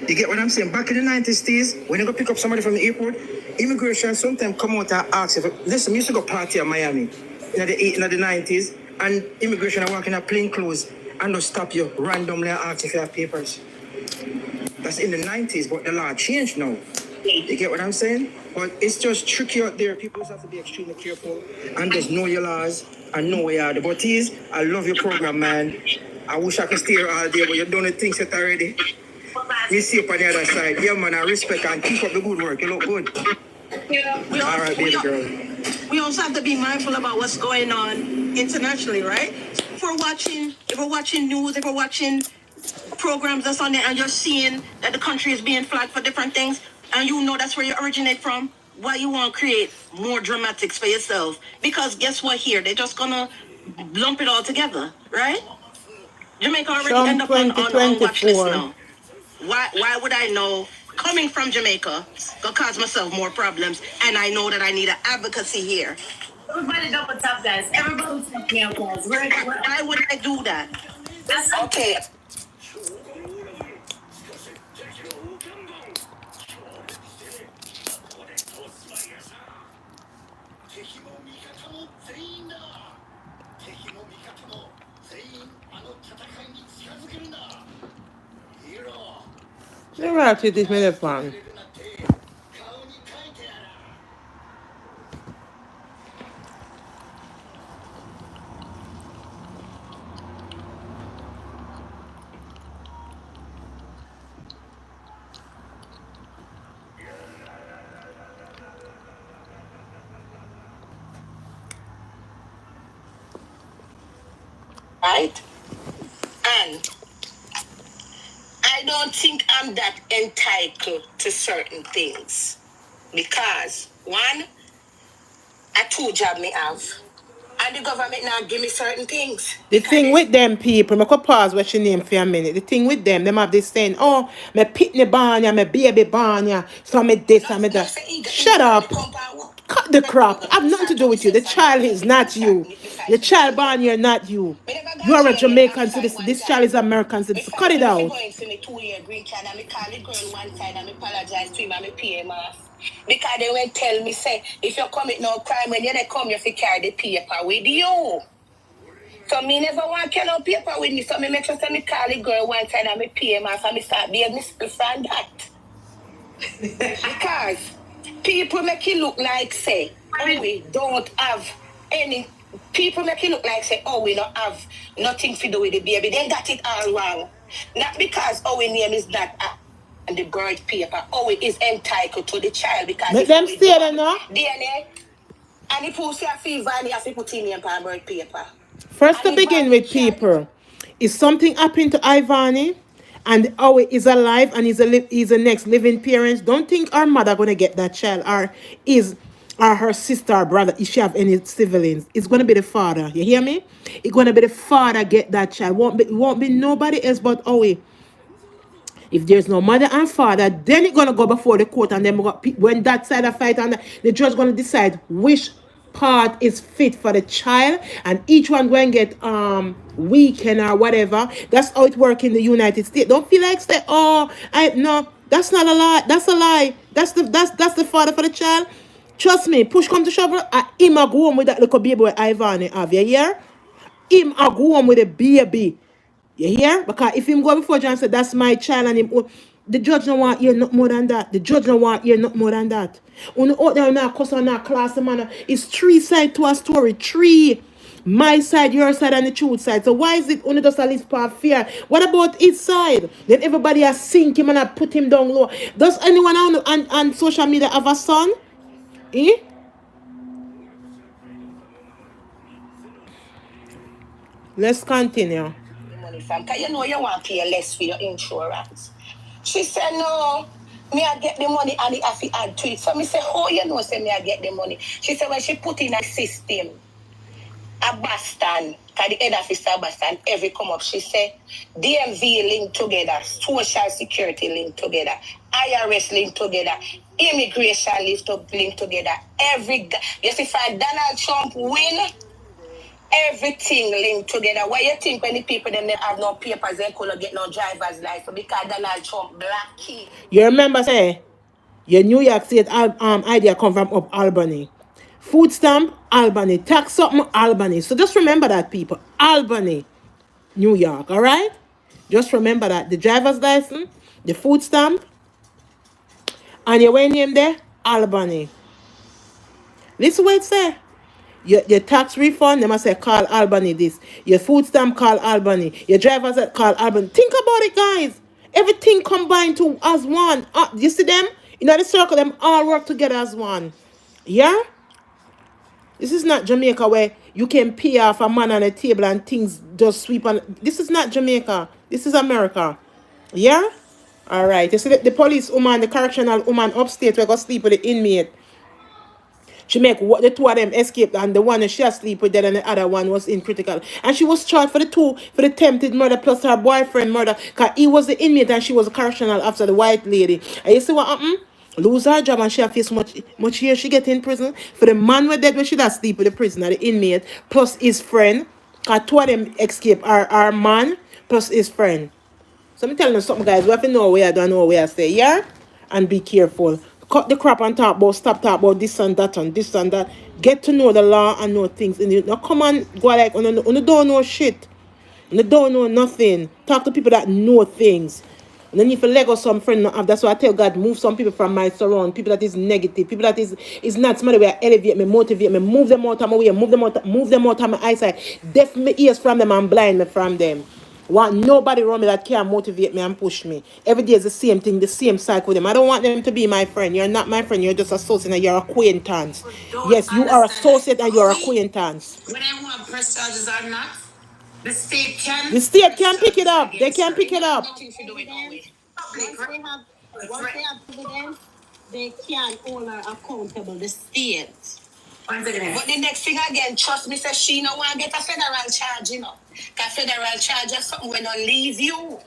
You get what I'm saying? Back in the 90s, days, when you go pick up somebody from the airport, immigration sometimes come out and ask if, listen, we used to go party in Miami in the 90s, and immigration are walking in plain clothes and they'll stop you randomly and ask if you have papers. That's in the 90s, but the law changed now. You get what I'm saying? But it's just tricky out there. People just have to be extremely careful and just know your laws and know where you are. But I love your program, man. I wish I could stay here all day, but you've done the things set already. We see you on the other side. Yeah, man, I respect and keep up the good work. You look good. All right, baby girl. We also have to be mindful about what's going on internationally, right? If we're watching news, if we're watching programs that's on there and you're seeing that the country is being flagged for different things and you know that's where you originate from, why you want to create more dramatics for yourself? Because guess what here? They're just gonna lump it all together, right? Jamaica already end up on watch list now. Why would I know coming from Jamaica gonna cause myself more problems and I know that I need an advocacy here? Everybody double tap, guys. Everybody tap me out, guys. Why would I do that? Okay. Let me write it this minute, fun. Right? And I don't think I'm that entitled to certain things. Because, one, a two job me have. And the government now give me certain things. The thing with them people, I could pause what she name for a minute. The thing with them have this saying, oh, me pitney banya, me baby banya, so me this and me that. Shut up. Cut the crap. I have nothing to do with you. The child is not you. The child born here, not you. You are a Jamaican citizen. This child is American citizen. Cut it out. Because they will tell me, say, if you commit no crime, when you come, you have to carry the paper with you. So me never want to carry no paper with me. So me make sure me call the girl one time and me pay him off and me start being mistress and that. Because people make it look like, say, oh, we don't have any. People make it look like, say, oh, we don't have nothing to do with the baby. They got it all wrong. Not because our name is that and the birth paper, it is entitled to the child because Let them say that now. DNA and if you see a fever and you have to put in your birth paper. First to begin with, people, if something happened to Ivany and Owie is alive and is a next living parent, don't think our mother gonna get that child or her sister or brother if she have any siblings. It's gonna be the father. You hear me? It's gonna be the father get that child. Won't be nobody else but Owie. If there's no mother and father, then it's gonna go before the court, and then when that side of fight, and the judge gonna decide which part is fit for the child, and each one going to get weekend or whatever. That's how it works in the United States. Don't feel like say, oh, I no, that's not a lie. That's a lie. That's the father for the child. Trust me, push come to shove, him go home with that little baby with Ivany have you hear? Him go home with a baby You hear? Because if him go before John said that's my child and him, the judge don't want hear nothing more than that. The judge don't want hear nothing more than that. When you out there now cuss on that class, man, it's three sides to a story. Three. My side, your side, and the truth side. So why is it only just a list part fear? What about his side? Then everybody has sink him and I put him down low. Does anyone on social media have a son? Eh? Let's continue. The money from, because you know you want to pay less for your insurance. She said, no, me I get the money and it have to add to it. So me say, how you know say me I get the money? She said, when she put in a system, a Boston, because the head office of Boston, every come up, she said, DMV linked together, Social Security linked together, IRS linked together, immigration linked together. You see, if Donald Trump win, everything linked together. Why you think when the people them they have no papers, they couldn't get no driver's license because Donald Trump black key. You remember say your New York State idea come from up Albany. Food stamp, Albany. Tax something, Albany. So just remember that, people. Albany, New York, all right? Just remember that. The driver's license, the food stamp, and your name there, Albany. Listen what it say. Your tax refund, they must say call Albany this. Your food stamp, call Albany. Your driver's license, call Albany. Think about it, guys. Everything combined to as one. You see them? You know the circle, them all work together as one. Yeah? This is not Jamaica where you can pay off a man on a table and things just sweep on. This is not Jamaica. This is America. Yeah? All right. You see the police woman, the correctional woman upstate, we go sleep with the inmate. She make the two of them escape and the one that she asleep with that and the other one was in critical. And she was charged for the attempted murder plus her boyfriend murder. Because he was the inmate and she was a correctional officer, the white lady. And you see what happened? Lose her job and she have faced much years she get in prison. For the man with dead when she does sleep with the prisoner, the inmate, plus his friend. Because two of them escape our man plus his friend. So I'm telling you something, guys. We have to know where I don't know where I stay, yeah? And be careful. Cut the crap and talk about, stop talk about this and that and this and that. Get to know the law and know things. And you now come and go like, you don't know shit. You don't know nothing. Talk to people that know things. And then if you let go some friend not have, that's why I tell God, move some people from my surround. People that is negative. People that is not somebody where elevate me, motivate me, move them out of my way, move them out of my eyesight. Deaf me ears from them and blind me from them. Want nobody around me that can motivate me and push me. Every day is the same thing, the same cycle with them. I don't want them to be my friend. You're not my friend. You're just associate and you're acquaintance. Yes, you are associate and you're acquaintance. When I want press charges or not, the state can. The state can pick it up. They can pick it up. Once they have evidence, they can hold her accountable, the state. But the next thing again, trust me, say she no want to get a federal charge, you know. Because federal charge is something when don't leave you.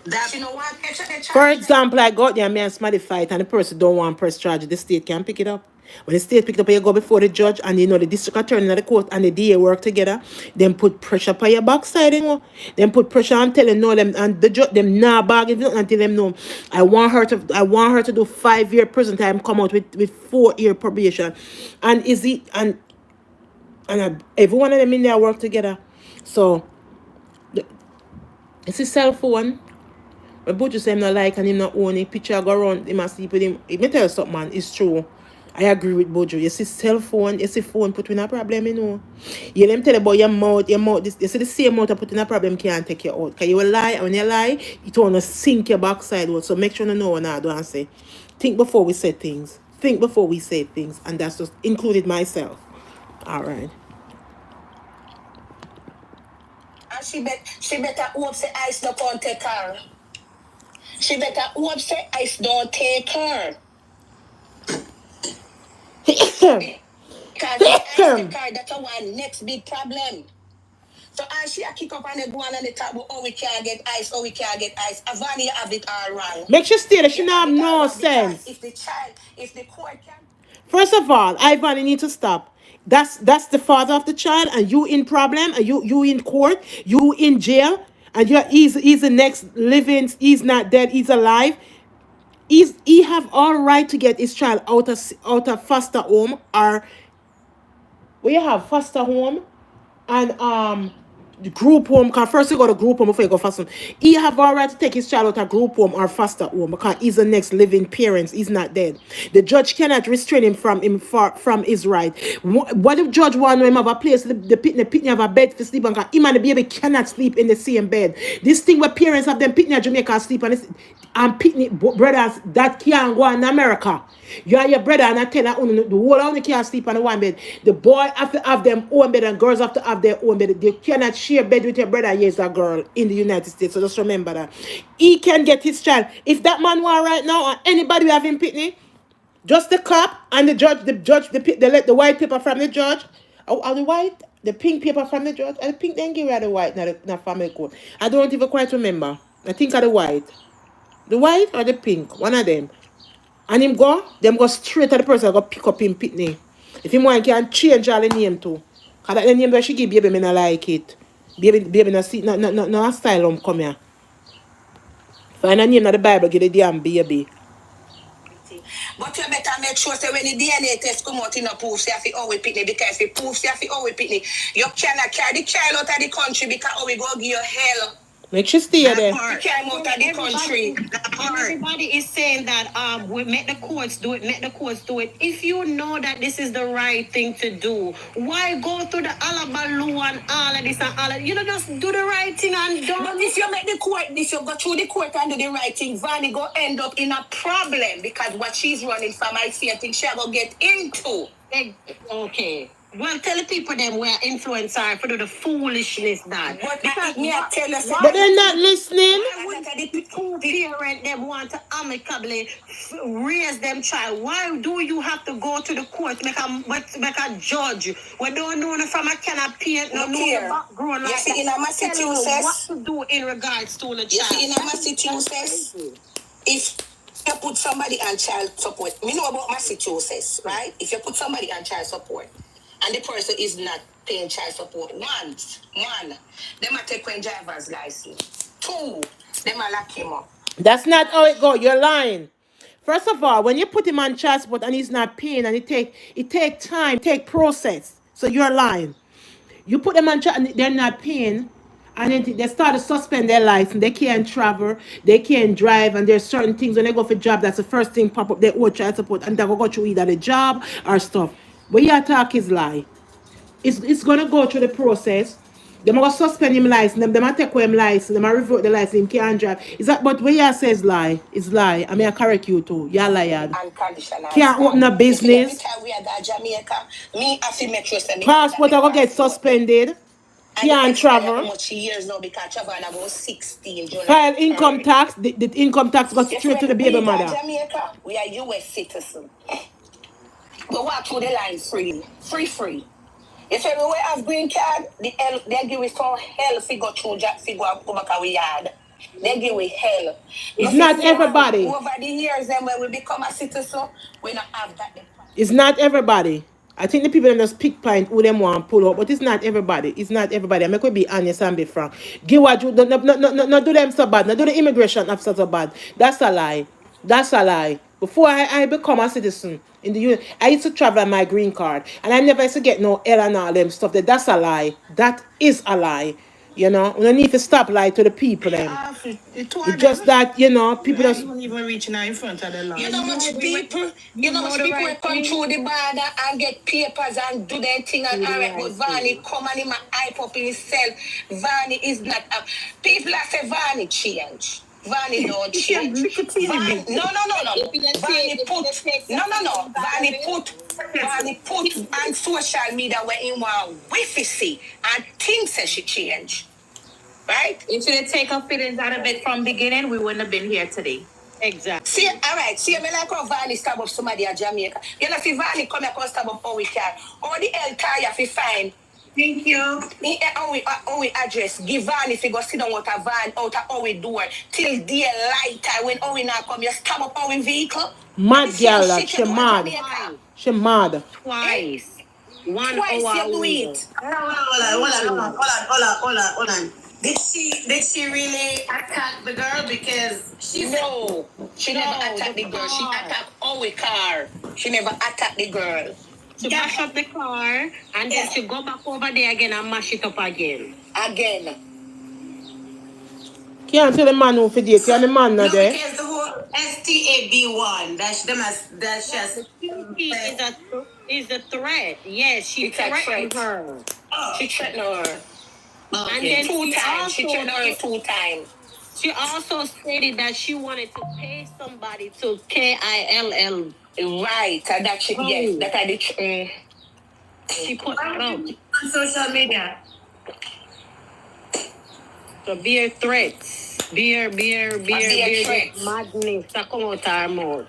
That she no want to get a charge. For example, I got there and me and somebody fight and the person don't want press charge. The state can pick it up. When the state pick it up, you go before the judge and you know the district attorney and the court and the DA work together. Then put pressure on your backside, you know. Then put pressure on tell them no them and the judge them nah bargain until them know. I want her to do 5-year prison time, come out with 4-year probation. And is it and every one of them in there work together. So it's his cell phone. But Bojo say him not like and him not own it. Picture go around, him and sleep with him. Let me tell you something, man. It's true. I agree with Bojo. You see cell phone, you see phone put in a problem, you know. You let me tell you about your mouth, this, you see the same mouth put in a problem can't take you out. Because you will lie, and when you lie, it will sink your backside out. So make sure you know what I do and say. Think before we say things. Think before we say things. And that's just included myself. All right. And she better hope say ice no can't take her. She better hope say ice don't take her. Because if ice take her, that's our next big problem. So as she a kick up and they go on and they talk about we can't get ice, we can't get ice. Ivany have it all wrong. Make sure stay there. She not have no sense. If the court can. First of all, Ivany need to stop. That's the father of the child, and you in problem, and you in court, you in jail, and he's the next living. He's not dead. He's alive. He have all right to get his child out of foster home or where you have foster home and group home, because first you go to group home before you go foster home. He have all right to take his child out of group home or foster home because he's the next living parent. He's not dead. The judge cannot restrain him from his right. What if judge want him have a place, the pitney have a bed to sleep on, because him and the baby cannot sleep in the same bed. This thing where parents have them pitney at Jamaica sleep and pitney brothers that can't go in America. You are your brother and I tell her the whole only can't sleep on the one bed. The boy have to have them own bed and girls have to have their own bed. They cannot share bed with your brother, yes, a girl in the United States. So just remember that. He can get his child. If that man want right now or anybody have him pitney, just the cop and the judge, they let the white paper from the judge. Or the white, the pink paper from the judge. And the pink then give her the white, not family court. I don't even quite remember. I think of the white. The white or the pink, one of them. And him go straight to the person go pick up him pitney. If him want, can change all the name too. Because that the name that she give baby, me not like it. Baby no see, no asylum come here. Find a name in the Bible, give the damn baby. But you better make sure that when the DNA test come out, you know, proof you have to always pitney, because if proof you have to always pitney, you cannot carry the child out of the country because we go give you hell. Make sure stay there. Everybody is saying that we make the courts do it, If you know that this is the right thing to do, why go through the alabaloo and all of this and all of, you know, just do the right thing and done. But if you make the court, if you go through the court and do the right thing, Vanny go end up in a problem because what she's running from, I see, I think she will get into. Okay. Well, tell the people them we're influencers for the foolishness that. But because me I tell us, but they're not listening. The two parents them want to amicably raise them child. Why do you have to go to the court make a judge? We don't know from a can of paint, no know the background. You see, in Massachusetts, what to do in regards to the child. You see, in Massachusetts, if you put somebody on child support, we know about Massachusetts, right? If you put somebody on child support, and the person is not paying child support, one, they might take away driver's license. 2, they might lock him up. That's not how it goes. You're lying. First of all, when you put him on child support and he's not paying, and it take time, take process. So you're lying. You put them on child and they're not paying, and then they start to suspend their license. They can't travel, they can't drive, and there's certain things when they go for job, that's the first thing pop up. They owe child support, and they go through either the job or stuff. But your talk is lie. It's gonna go through the process. They're gonna suspend him license. They're gonna take away him license. They're gonna revoke the license. Him can't drive. Is that? But when you says lie, it's lie. I mean, I correct you too. You're liar. Can't open a business. Every time we are at Jamaica, me have to make sure that passport are gonna get suspended. Can't travel. How much years now because travel and about 16. File income tax. The income tax goes straight to the baby mother. Jamaica, we are US citizens. We walk through the line free. If everywhere have green card, they give us some hell if we go through if we go back our yard. They give us hell. It's not everybody. Over the years, then when we become a citizen, we don't have that. It's not everybody. I think the people that just pick point who them want pull up, but it's not everybody. It's not everybody. I make we be honest and be frank. Give what you no do them so bad. No do the immigration officer so bad. That's a lie. That's a lie. Before I become a citizen in the US, I used to travel on my green card, and I never used to get no L and all them stuff. That's a lie. That is a lie. You know, we don't need to stop lie to the people. It's just that, you know, people just even reaching out in front of the line. You know much people will come through the border and get papers and do their thing and all right, but Vani come and him hype up himself. Vani is not people that say Vani change. Vani don't change. No. Vani put on social media where he want Wi-Fi see and things say she change. Right? If you take her feelings out of it from beginning, we wouldn't have been here today. Exactly. See, all right. See, I like how Vani stab up somebody at Jamaica. You know, if Vani come here and stab up all we can. All the hell tire if we find. Thank you. How we address. Give Vani if you go sit down out of van, out of our door. Till day lighter when we not come, you stab up our vehicle. Mad girl, she mad. She mad. Twice. 1 Twice hour. You do it. Hold on. Did she really attack the girl? Because she never attacked the girl. She attacked our car. She never attacked the girl. She mash up the car and then she go back over there again and mash it up again. again. Can't tell the man who for date. And the man not No, there. because the whole STAB1, that's them as that's just Is a threat. Yes, she It's a threatened threat. her. She threatened her. And okay. then Two she times. She also threatened her 2 times. she also stated that she wanted to pay somebody to KILL. Right. That she, yes, that I did. She put that out. On social media. So beer threats. Beer threats. madness. That come out her mouth.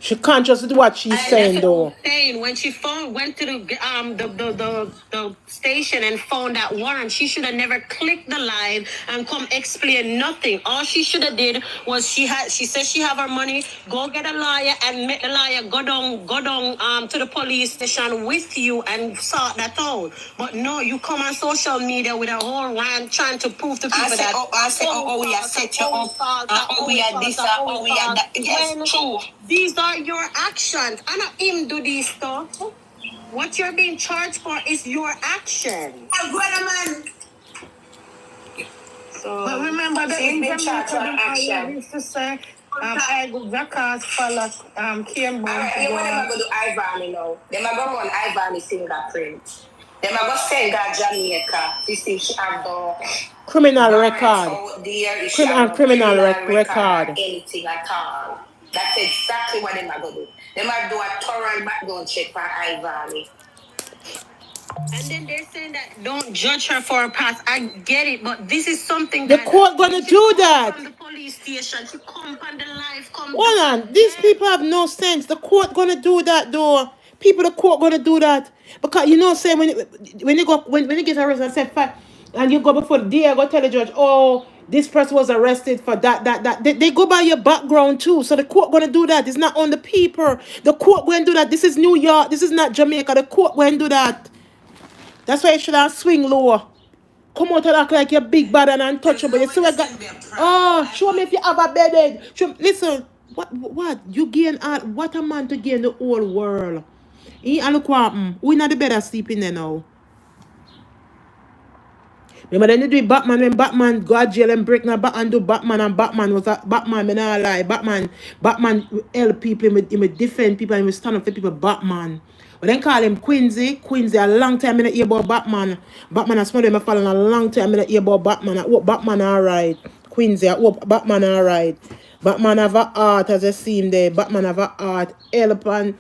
She conscious with what she's saying though. Saying when she went to the station and found that warrant, she should have never clicked the line and come explain nothing. All she should have did was she said she have her money, go get a lawyer and make the lawyer go down to the police station with you and sort that out. But no, you come on social media with a whole rant trying to prove to people that we are set you up, we are this, we are that. Yes, true. These are your actions. I not him do these stuff. What you're being charged for is your action. Man. So, But remember the She's been charged for action. used to say, I go Zakas follow came born. Alright, you want to go do ivany now. Them are going to run ivany fingerprint. Them are going to send her Jamaica to see if she have the Criminal warrants record. out there, if she have no Criminal record record. or anything at all. That's exactly what them are going to do. They might do a thorough background check for ivany. and then they're saying that don't judge her for her past. I get it, but this is something The that court gonna do that. From the police station, she come on the live, come. Hold on. These people have no sense. The court gonna do that though. People the court gonna do that. Because you know say when you get arrested and said fact and you go before the DA go tell the judge, oh, this person was arrested for that. They go by your background too. So the court gonna do that. It's not on the people. The court gonna do that. This is New York. This is not Jamaica. The court gonna do that. That's why you should have swing lower. Come out and act like you're big, bad, and untouchable. You see what got? Oh, show me if you have a bedded. Listen, what? You gain what a man to gain the whole world. And look what happened. We not the better sleeping there now. Remember then they do it Batman when Batman go to jail and break now Batman do Batman and Batman was a Batman, me not lie. Batman help people, he would defend people and he would stand up for people, Batman. But then call him Quincy a long time I not hear about Batman. Batman has followed him following a long time I not hear about Batman. I hope Batman alright. Quincy, I hope Batman alright. Batman have a heart as I see him there. Batman have a heart. Help and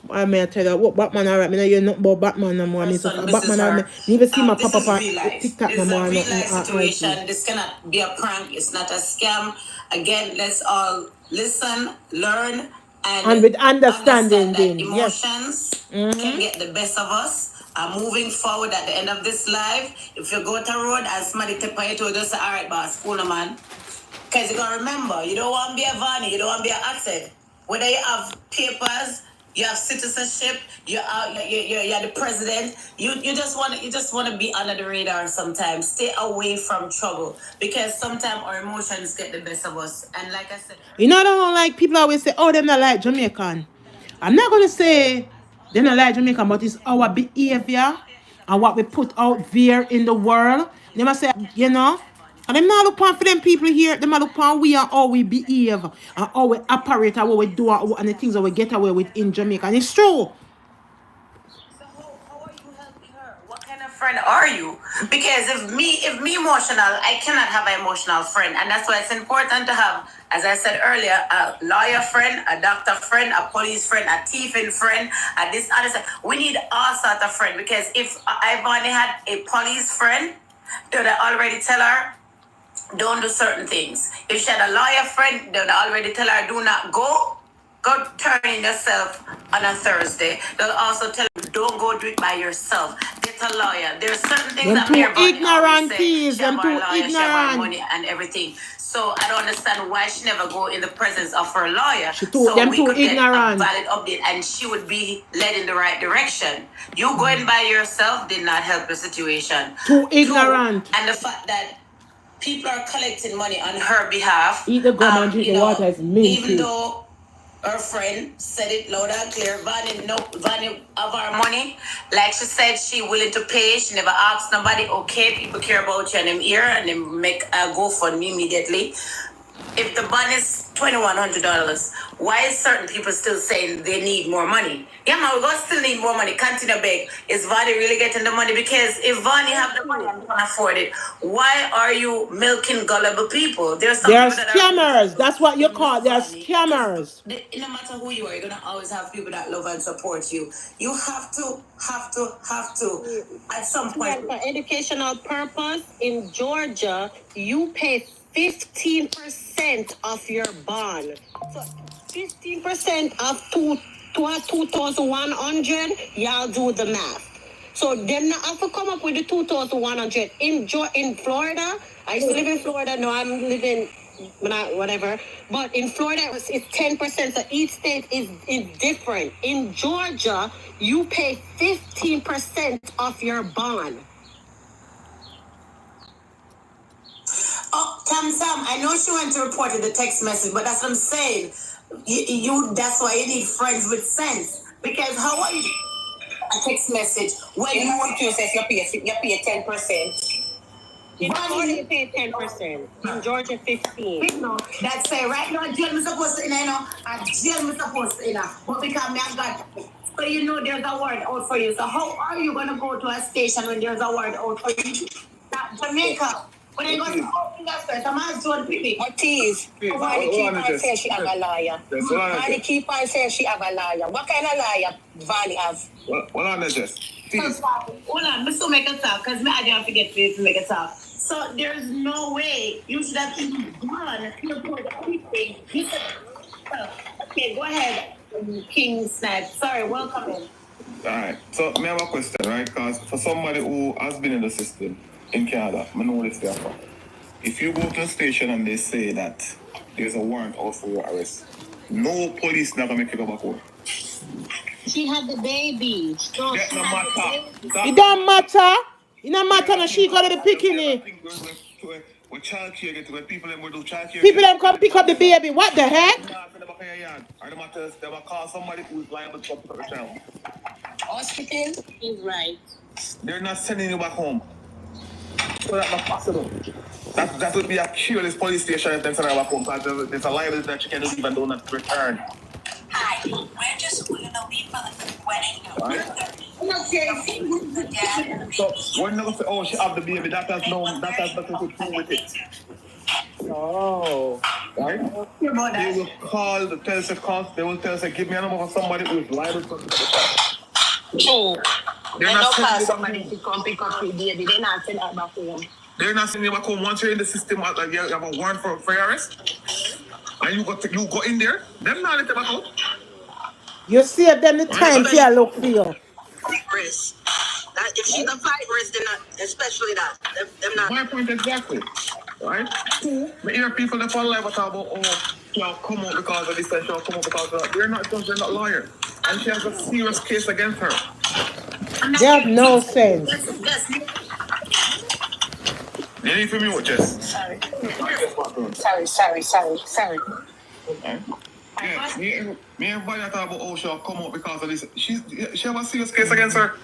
I may tell you what Batman alright. I know you're not about Batman no more. Batman alright. Me even see my papa on TikTok no more. This is a real life situation. This cannot be a prank. It's not a scam. Again, let's all listen, learn, and with understanding understand that emotions can get the best of us. Moving forward at the end of this live, if you go to road and somebody tip on you to just say, all right, boss, cool, man. Because you got to remember, you don't want to be a vanny, you don't want to be an accent. Whether you have papers, you have citizenship, you're the president, you just want to be under the radar sometimes. Stay away from trouble because sometimes our emotions get the best of us. And like I said, you know, I don't like people always say, oh, they're not like Jamaican. I'm not going to say they're not like Jamaican, but it's our behavior and what we put out there in the world. They must say, you know, and them not look for them people here. Them not look for we and how we behave and how we operate and what we do and the things that we get away with in Jamaica. And it's true. so how are you helping her? What kind of friend are you? Because if me emotional, I cannot have an emotional friend. And that's why it's important to have, as I said earlier, a lawyer friend, a doctor friend, a police friend, a thieving friend, a this other side. We need all sorts of friends because if Ivany had a police friend, they would already tell her, don't do certain things. If she had a lawyer friend, they would already tell her, do not go turn in yourself on a Thursday. They'll also tell you, don't go do it by yourself. Get a lawyer. There are certain things that Them too ignorant, please. Them too she have her money ignorant. and everything. So I don't understand why she never go in the presence of her lawyer. Them we too could get a ignorant. valid update and she would be led in the right direction. You going by yourself did not help the situation. Too ignorant. And the fact that people are collecting money on her behalf. Eat the gum and drink the water is minty. Even though Her friend said it loud and clear. Vanny, no, Vanny of our money. Like she said, she willing to pay. She never asked nobody. Okay, people care about you and them here and they make a GoFundMe immediately. If the bond is $2,100, why is certain people still saying they need more money? Yeah, man, we're gonna still need more money. Continue beg. Is Vani really getting the money? Because if Vani have the money and can afford it, why are you milking gullible people? There's some They're people that are scammers. That's what you they call. love They're Vani. scammers. No matter who you are, you're gonna always have people that love and support you. You have to at some point. For educational purpose, in Georgia, you pay 15% of your bond. So 15% of 2,100, y'all do the math. So them not have to come up with the 2,100. In Florida, I used to live in Florida. No, I'm living not whatever. But in Florida, it's 10%. So each state is different. In Georgia, you pay 15% of your bond. Oh, Sam, I know she went to report the text message, but that's what I'm saying. That's why you need friends with sense. Because how are you a text message when you want to say you pay 10%? In Florida, you pay 10%. In Georgia, 15%. No, that's say right now, jail me supposed to, jail me supposed to, but because me I got, so you know there's a word out for you. So how are you gonna go to a station when there's a word out for you? That Jamaica. When I go to that's first, I'm asking people. Ortiz, why they keep on saying she have a liar? Why they keep on saying she have a liar? What kind of liar Valley have? What on is this? Hold on, let's still make a talk, because I don't forget to make a talk. So there's no way you should have been gone to report everything. You said, okay, go ahead, King Snack. Sorry, welcome in. All right. So, I have a question, right? Because for somebody who has been in the system in Canada, I know this therefore. If you go to the station and they say that there's a warrant out for your arrest, no police never make you go back home. She had the baby. No, That no matter. It don't matter. It don't matter. No, she got the bikini. When child care get when people them do child care. People them come pick up the baby. What the heck? Or they will call somebody who is liable to come pick up the child. Hospital? He's right. They're not sending you back home. So that's not possible. That would be a careless police station if they send her back home because there's a liability that you can even do not return. Hi, we're just going to leave for the wedding. Right. So we're not going to say, oh, she have the baby. That has nothing to do with it. Oh. Right? They will call the telecom. They will tell us, give me a number for somebody who is liable to the child. True. They're not sending somebody to come pick up your baby. They're not sending her back home. They're not sending you back home once you're in the system. Like you have a warrant for arrest, and you go in there. Them not let you back out. You save them the time for you look for you. Risk. That if she's a fight risk, they're not, especially that. Them not. My point exactly. Right? But here people that fall live talk about, oh, she'll come out because of this and she'll come out because of that. They're not lawyers. And she has a serious case against her. They have no sense. You need to mute, Jess. Sorry. Right? Yeah, me and Vanya talk about, oh, she'll come out because of this. She have a serious case against her.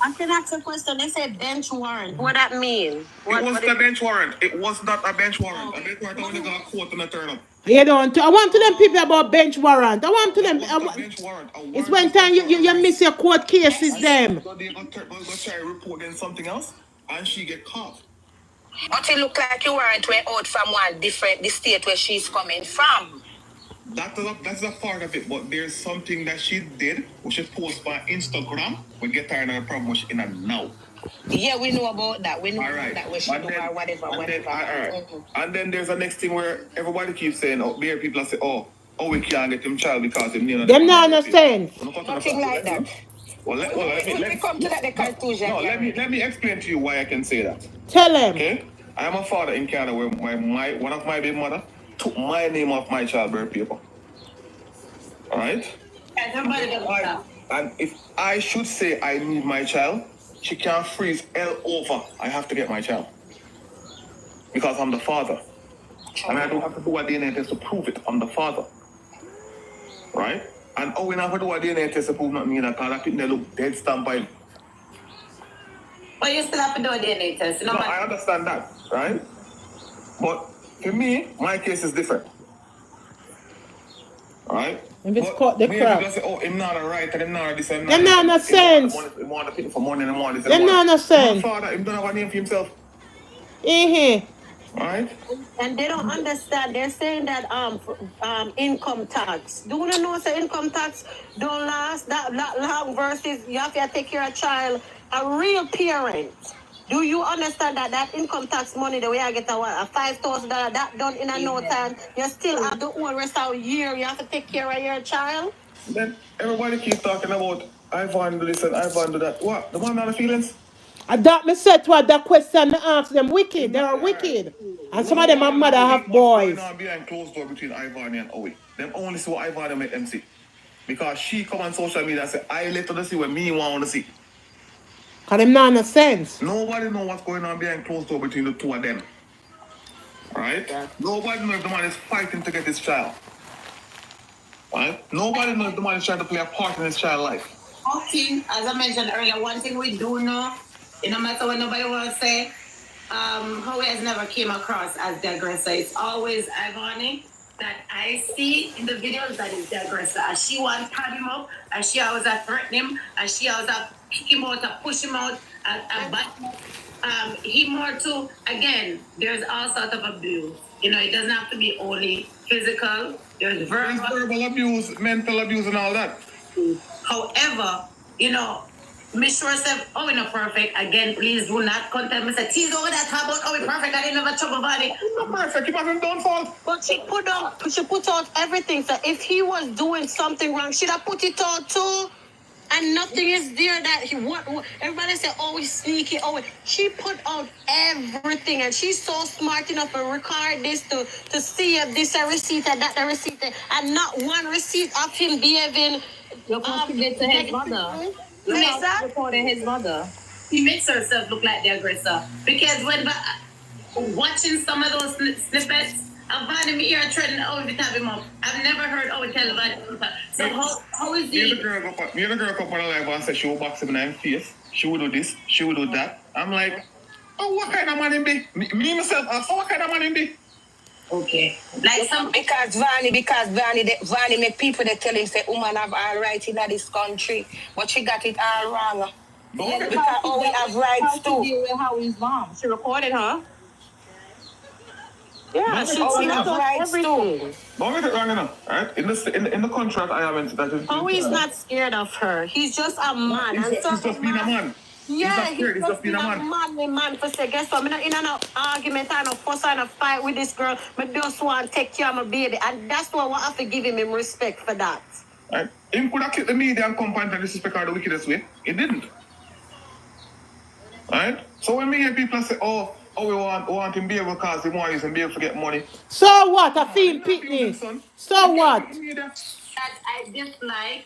I can ask a question. They say bench warrant. What that mean? It wasn't a bench warrant. It was not a bench warrant. A bench warrant only got a court and a turn up. You don't. I want to them people about bench warrant. I want to them. Bench warrant. It's when time you miss your court cases them. So they go try to report then something else, and she get caught. But it look like you weren't out from the state where she's coming from. That's a part of it, but there's something that she did, which she post on Instagram. We get tired of the problem which in and now. Yeah, we know about that. We know about that where she do or whatever. All right. And then there's the next thing where everybody keeps saying, oh, there people say, oh, we can't get him child because him near. Them not understand. Nothing like that. Well, let me come to that the conclusion. No, let me explain to you why I can say that. Tell him. Okay? I am a father in Canada where one of my baby mother took my name off my childbirth paper. Alright? And if I should say I need my child, she can't freeze L over. I have to get my child. Because I'm the father. And I don't have to do a DNA test to prove it. I'm the father. right? And we not do a DNA test to prove nothing either, because that they look dead stamp by him. But you still have to do a DNA test. No, I understand that, right? But for me, my case is different. Right? If it's caught the crap. Just say, oh, him not a right, and him not a this, and Them not no sense. He want to pay for money, and he want this. Them not no sense. My father, him don't have a name for himself. Right? And they don't understand. They're saying that income tax. Do you know say income tax don't last that long versus you have to take care of a child, a real parent. Do you understand that income tax money, the way I get a $5,000, that done in a no time, you still have the whole rest of the year, you have to take care of your child? Then everybody keeps talking about Ivan do this and Ivan do that. What? The man not the feelings? That me said to her, that question me ask them wicked. They are wicked. And some of them are mother have boys. What's going on behind closed door between Ivan and Owie? Them only see what Ivan make them see. Because she come on social media and say, I let her see what me want to see. Because them not no sense. Nobody know what's going on behind closed door between the two of them. Right? Yeah. Nobody knows if the man is fighting to get his child. Right? Nobody knows if the man is trying to play a part in his child's life. Okay, as I mentioned earlier, one thing we do know, no matter what nobody wants to say, Howie has never came across as the aggressor. It's always ivany that I see in the videos that is the aggressor. As she wants to pad him up, as she always threaten him, as she always kick him out, push him out, and back him up. He more to, again, there's all sorts of abuse. You know, it doesn't have to be only physical. There's verbal abuse, mental abuse, and all that. However, you know, make sure say, oh, we're not perfect. Again, please do not contact me. Say, tease over that. How about, oh, we're perfect. I didn't have a trouble body. Not perfect. You haven't done fault. But she put out everything. So if he was doing something wrong, she'd have put it out too. And nothing is there that he what everybody say, oh, he's sneaky. Oh, she put out everything, and she's so smart enough to record this to see if this a receipt and that a receipt, and not one receipt of him behaving. You're confident to his mother. You makes her reporting his mother. He makes herself look like the aggressor because when watching some of those snippets. Ivany, me here threatening Owie to have him up. I've never heard Owie tell Ivany. So how is he? Me and the girl come on the live and say she will box him in the face. She will do this. She will do that. I'm like, oh, what kind of man him be? Me myself ask, oh, what kind of man him be? Okay. Like some because Vani make people that tell him say woman have all right in this country, but she got it all wrong. Yeah, because we have rights too. Deal with Howie's mom. She recorded her. Yeah, she have rights too. Don't get it wrong enough, right? In the contract I haven't that is. Oh, he's not scared of her. He's just a man. He's just being a man. Yeah, he's just being a man for say, guess what? I'm not in an argument and a fuss and a fight with this girl. I just want to take care of my baby. And that's why I have to give him respect for that. Right? He could have kicked the media and come and disrespect her the wickedest way. He didn't. Right? So when me hear people say, oh, we want him to be able because he want him to be able to get money. So what? I feel picnic. So what? That I dislike.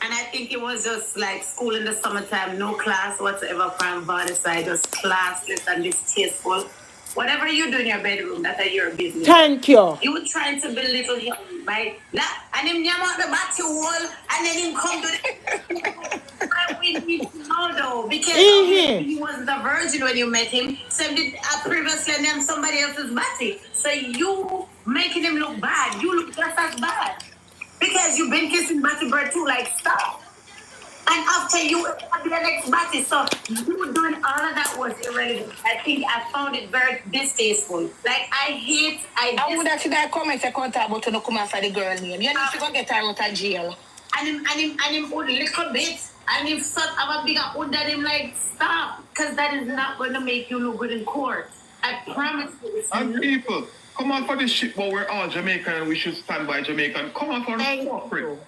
And I think it was just like school in the summertime, no class whatsoever from Ivany's side, just classless and distasteful. Whatever you do in your bedroom, that's your business. Thank you. You were trying to belittle him by that, and him yam out the batty wall, and then him come to the. We need to know though, because he wasn't a virgin when you met him. So did previously named somebody else's batty. So you making him look bad. You look just as bad. Because you've been kissing Batty Bird too, like, stop. And after you have the next Batty, so you doing all of that was irrelevant. I think I found it very distasteful. Like, I would have that comment I can't about to come after the girl name. You need to go get her out of jail. And him would little bit, and if son have a bigger wood than him, like, stop. Because that is not going to make you look good in court. I promise you. And people, come on for this shit, but we're all Jamaican and we should stand by Jamaican. Come on for the suffering.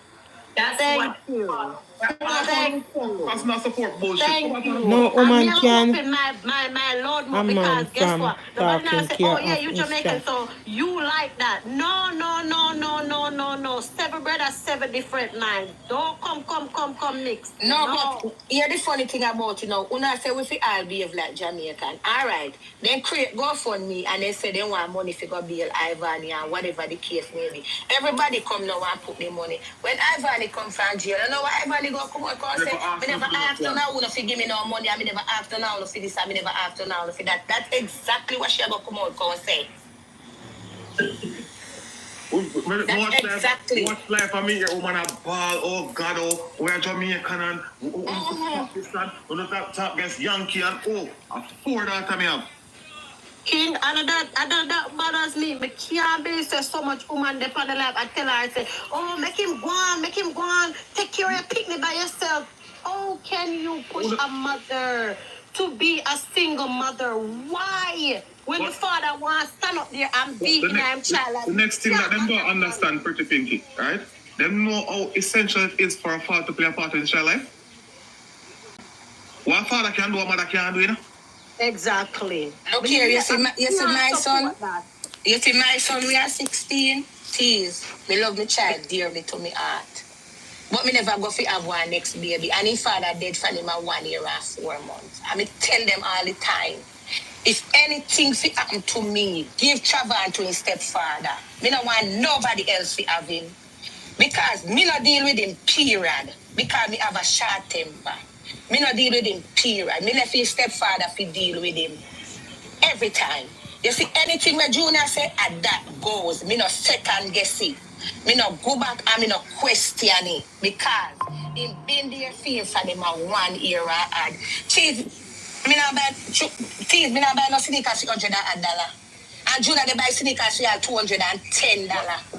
That's Thank what. you. Thank you. That's not support bullshit. Thank you. No woman I'm can- hoping my Lord A more man because guess from what? Nobody now taking say, care oh yeah, of you his Jamaican, child. so you like that. No, no, no, no, no, no, no. 7 brothers, 7 different minds. Don't come mix. No, but yeah, the funny thing about Una say we fi all behave like Jamaican. All right, then create GoFundMe and they say they want money for go bail Ivany and whatever the case may be. Everybody come now and put the money. When Ivany come from jail, you know what Ivany go come out and say, me never asked her now to give me no money, and me never asked her now for this, and me never asked her now for that. That's exactly what she go come out and say. That's exactly. Watch life I mean, woman a ball, oh God, oh, we're Jamaican and Pakistan, we look at top against Yankee and a 4 that me have. King, and that bothers me. Me can't believe say so much woman dey on the life. I tell her, I say, oh, make him go on, take care of your picnic by yourself. How can you push a mother to be a single mother? Why? When the father wants to stand up there and beat him child. The next thing that them don't understand, Pretty Pinky, right? Them know how essential it is for a father to play a part in his child life. What a father can do, a mother can't do, you know? Exactly. Look here, you see my son. You see my son, we are 16. Tease. Me love my child dearly to me heart. But me never go fi have one next baby. And his father dead for him at 1 year and 4 months. And me tell them all the time, if anything fi happen to me, give Travan to his stepfather. Me no want nobody else fi have him. Because me no deal with him, period. Because me have a short temper. Me no deal with him, period. Me left his stepfather fi deal with him. Every time. You see, anything where Junior say, and that goes. Me no second guess it. Me no go back and me no question it. Because him been there for him for them a 1 year and cheese. Me no buy no sneakers for $100. And Junior they buy sneakers for $210.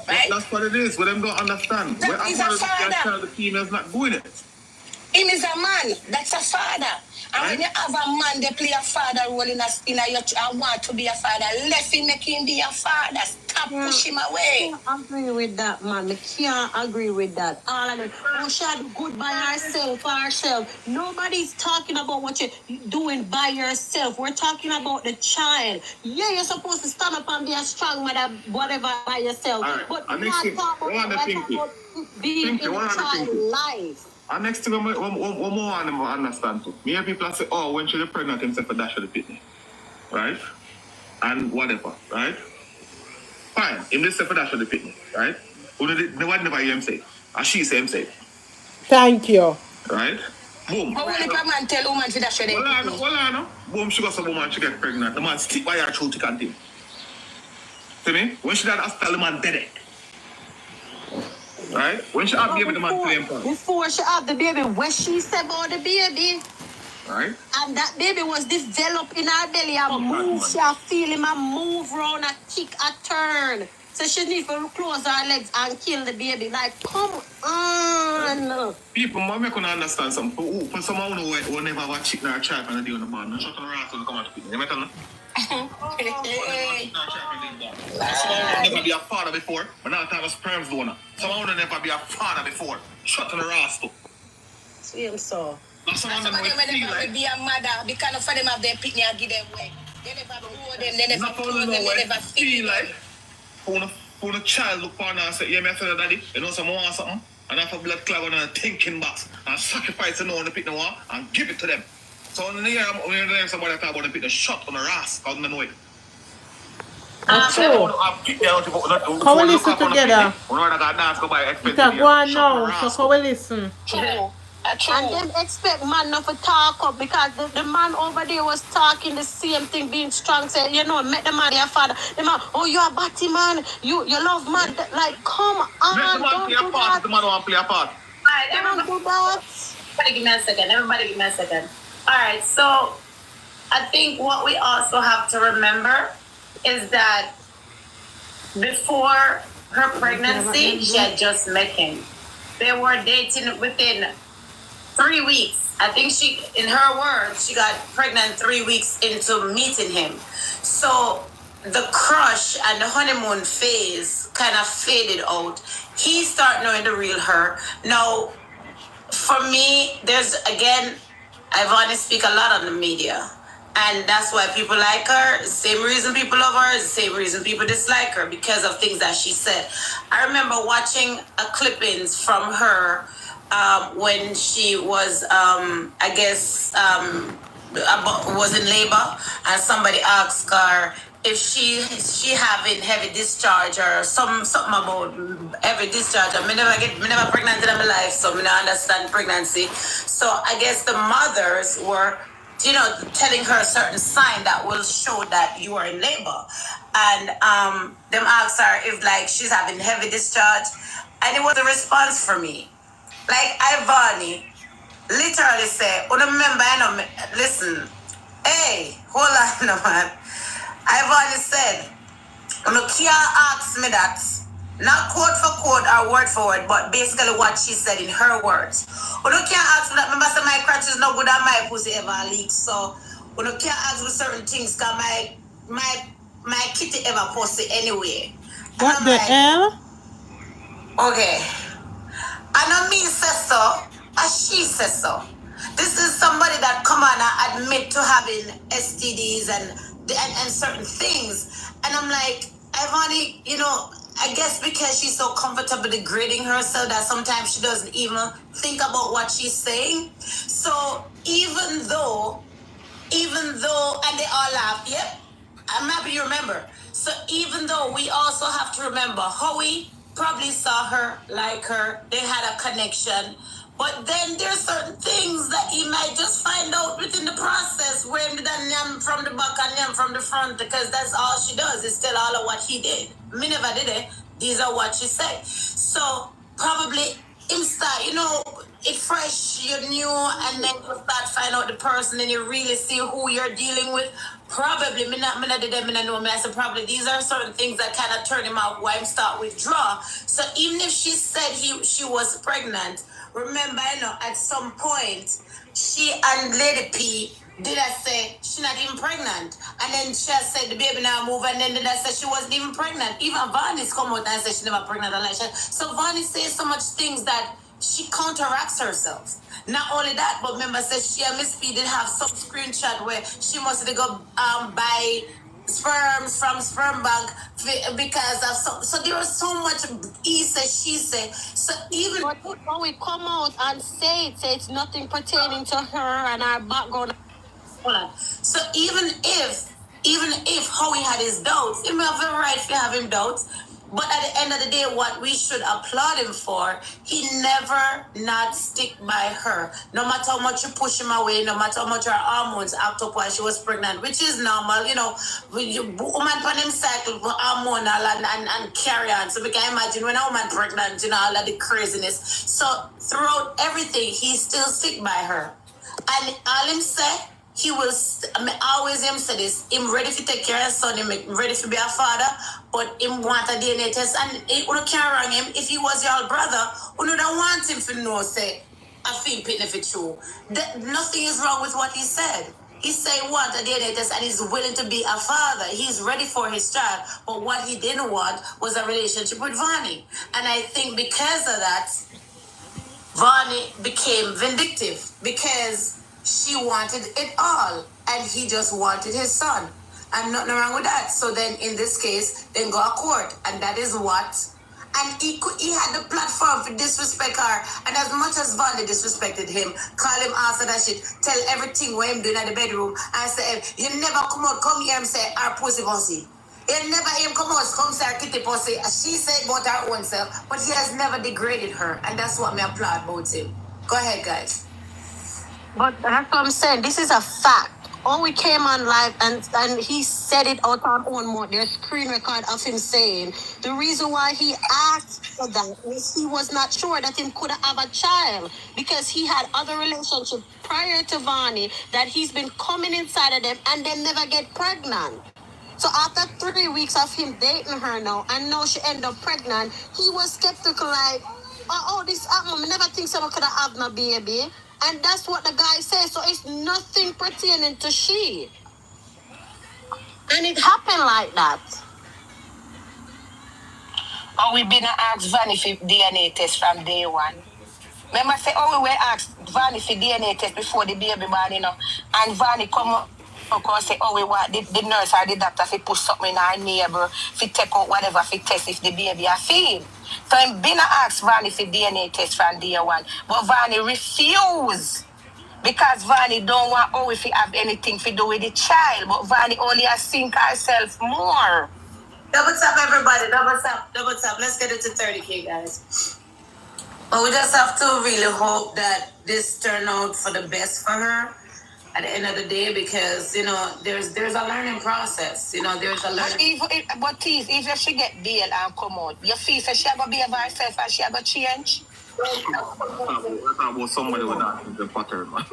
Right? That's what it is. What them don't understand. That is a father. The female's not doing it. Him is a man. That's a father. And when you have a man, they play a father role in your and want to be a father, let him make him be a father. Stop push him away. I can't agree with that, man. I can't agree with that. All of them. Oh, she had good by herself, for herself. Nobody's talking about what you're doing by yourself. We're talking about the child. Yeah, you're supposed to stand up and be a strong mother, whatever, by yourself. All right. But you're not talking about being in a child's life. And next thing, one more I never understand too. Me hear people say, oh, when she's pregnant, himself for dash of the pitney. Right? And whatever, right? Fine. Him just say for dash of the pitney, right? No one never hear him say. And she say him say. Thank you. Right? Boom. How will the man tell woman for dash of the pitney? Well, I know. Boom, she got some woman, she get pregnant. The man stick by her throat to continue. See me? When she done ask tell the man dead it. Right? When she have the baby, the man playing for. Before she have the baby, what she said about the baby? Right? And that baby was developed in her belly and move. She feel him and move round and kick a turn. So she need to close her legs and kill the baby. Like, come on. People, I'm not going to understand something. For someone who never have a chicken or a child and they on the barn, not shutting around to come out to people. You know what I'm Someone would never be a father before, but now time a sperms donor. Someone would never be a father before, shut on the ass too. Same so. Someone will never be a mother because for them have their picnic and give them away. They never grow them, they never grow them, they never feel like. For the child look for and say, yeah, me I tell daddy, you know someone wants something, and have a blood clot on a thinking box, and sacrifice and on the picnic one, and give it to them. So when you hear somebody talk about the picnic, shut on the ass, because they know it. Can we listen together? We can go on now, so can we listen? True. And then expect man not to talk up because the man over there was talking the same thing, being strong, saying, you know, make the man your father. The man, oh, you're a batty man, you love man. Like, come on, don't do that. The man want to play a part. Alright, Don't do that. Everybody give me a second. Alright, so I think what we also have to remember is that before her pregnancy, she had just met him. They were dating within 3 weeks. I think in her words, she got pregnant 3 weeks into meeting him. So the crush and the honeymoon phase kind of faded out. He started knowing the real her. Now, for me, there's again, Ivany speak a lot on the media. And that's why people like her. Same reason people love her, same reason people dislike her, because of things that she said. I remember watching a clippings from her when she was, I guess, was in labor, and somebody asked her if she having heavy discharge or something about heavy discharge. I me never pregnant in my life, so I don't understand pregnancy. So I guess the mothers were, telling her a certain sign that will show that you are in labor, and them asked her if like she's having heavy discharge, and it was a response for me. Like Ivany literally say, remember, listen, hey, hold on, no man. I've already said, you can't ask me that. Not quote for quote or word for word, but basically what she said in her words. You can't ask me that. Remember, say my crutch is no good and my pussy ever leaks. So, you can't ask me certain things because my kitty ever pussy anyway. And What I'm the like, hell? okay. I don't mean says so, as she says so. This is somebody that come on and admit to having STDs and certain things. And I'm like, Ivany, I guess because she's so comfortable degrading herself that sometimes she doesn't even think about what she's saying. So and they all laugh, yep, I'm happy you remember. So even though we also have to remember, Howie probably saw her, like her, they had a connection. But then there's certain things that he might just find out within the process where he done yam from the back and yam from the front, because that's all she does. It's still all of what he did. Me never did it. These are what she said. So probably Insta, it fresh, you're new, and then you start find out the person, and you really see who you're dealing with. Probably, me not did them, me not know me. I said probably these are certain things that kind of turn him out. Why him start withdraw. So even if she said she was pregnant, remember, at some point, she and Lady P did I say she not even pregnant, and then she has said the baby now move, and then did I say she wasn't even pregnant. Even Vani's come out and said she never pregnant. And like so Vani says so much things that she counteracts herself. Not only that, but remember says she and Miss P did have some screenshot where she must go buy sperms from sperm bank because of so there was so much he said she said. So even But when we come out and say it's nothing pertaining to her and our background. hold on. So even if Howie had his doubts, he may have every right to have him doubts. But at the end of the day, what we should applaud him for, he never not stick by her. No matter how much you push him away, no matter how much her hormones act up while she was pregnant, which is normal, woman on him cycle hormonal and carry on. So we can imagine when a woman pregnant, all of the craziness. So throughout everything, he still stick by her. And all him say, he will, always him say this, him ready to take care of his son, him ready to be a father, but him want a DNA test, and you can't wrong him. If he was your brother, you don't want him to know, say, I feel pity if it's true. Nothing is wrong with what he said. He said he wants a DNA test and he's willing to be a father. He's ready for his child, but what he didn't want was a relationship with Vani. And I think because of that, Vani became vindictive because she wanted it all and he just wanted his son. And nothing wrong with that. So then in this case, then go to court. And that is what. And he had the platform to disrespect her. And as much as Vani disrespected him, call him answer that shit, tell everything what him doing at the bedroom, and say, you never come here and say, our pussy pussy. He never him come out, come say kitty pussy. She said about her own self, but he has never degraded her, and that's what me applaud about him. Go ahead, guys. But that's what I'm saying. This is a fact. Oh, we came on live and he said it out on own mouth. There's screen record of him saying the reason why he asked for that is he was not sure that he could have a child because he had other relationships prior to Vani that he's been coming inside of them and they never get pregnant. So after 3 weeks of him dating her now, and now she ended up pregnant, he was skeptical like, this happened. I never think someone could have my baby. And that's what the guy says. So it's nothing pertaining to she. And it happened like that. Or we been asked Vanny for DNA test from day one. Remember say, oh, we were asked Vanny for DNA test before the baby born, you know. And Vanny come up and say, oh, we want the nurse or the doctor to put something in our neighbor, to take out whatever, to test if the baby are feed. So I'm been asked Vanny for DNA test from day one. But Vanny refused. Because Vanny don't want Owie to have anything to do with the child. But Vanny only has sink herself more. Double tap, everybody. Double tap. Double tap. Let's get it to 30K, guys. But we just have to really hope that this turn out for the best for her at the end of the day, because there's a learning process. There's a learning. Even if she get bail and come out, you feel that she gonna be by herself and she gonna change? That's about somebody with that in the pattern, man.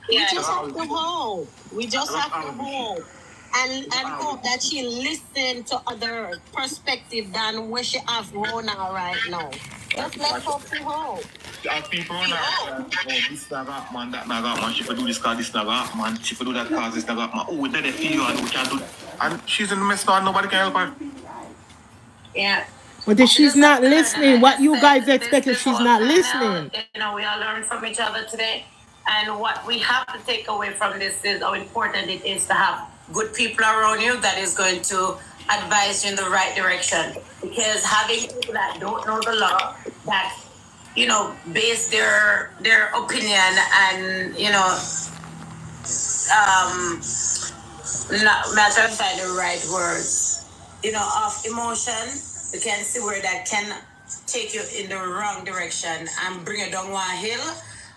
We just have to hope. We just have to hope. And hope that she listen to other perspective than what she have Rona right now. Just let's hope to hope. As people run out, oh, this naga man, that naga man, she could do this cause this naga man, she could do that cause this naga man. Oh, then they feel you and we can't do that. And she's in the mess now and nobody can help her. Yeah. But if she's not listening, what you guys expect if she's not listening? We all learn from each other today. And what we have to take away from this is how important it is to have good people around you that is going to advise you in the right direction. Because having people that don't know the law, that base their opinion and not trying to find the right words, of emotion, you can see where that can take you in the wrong direction and bring you down one hill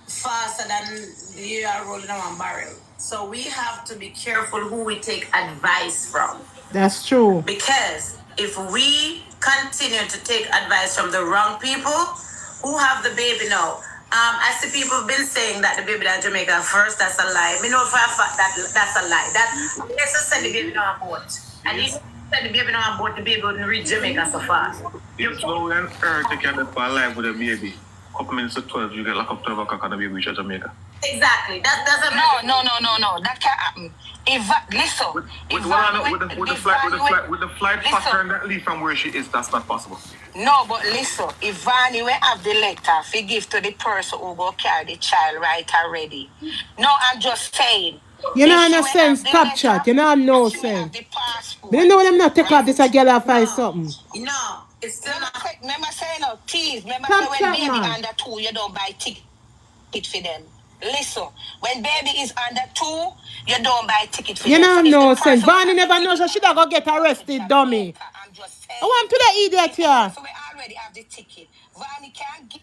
faster than you are rolling down one barrel. So we have to be careful who we take advice from. That's true. Because if we continue to take advice from the wrong people, who have the baby now? I see people have been saying that the baby in Jamaica first. That's a lie. Me know for a fact that that's a lie. That let's just send the baby on boat, and if you send the baby on boat, the baby wouldn't reach Jamaica so fast. It's slow and earth you can live alive with a baby. Couple minutes to 12, you get locked up 12 o'clock and the baby reach Jamaica. Exactly. That doesn't. No. That can't happen. Listen. With the flight pattern that leave from where she is, that's not possible. No, but listen. If Vanny will have the letter, if give to the person who go carry the child right already. No, I'm just saying. You know, no sense, stop chat. You know, have no sense. But you know when I'm not take off this, I get off find something. No, it's still not. Remember saying, no, tease. Remember Stop saying when chat, baby man. under 2, you don't buy ticket for them. Listen, when baby is under 2, you don't buy ticket for You them. know, So no if the sense. person Barney never knows so she da go get arrested, dummy. I'm just saying. I want to the idiot here. So we already have the ticket. Vanny can't give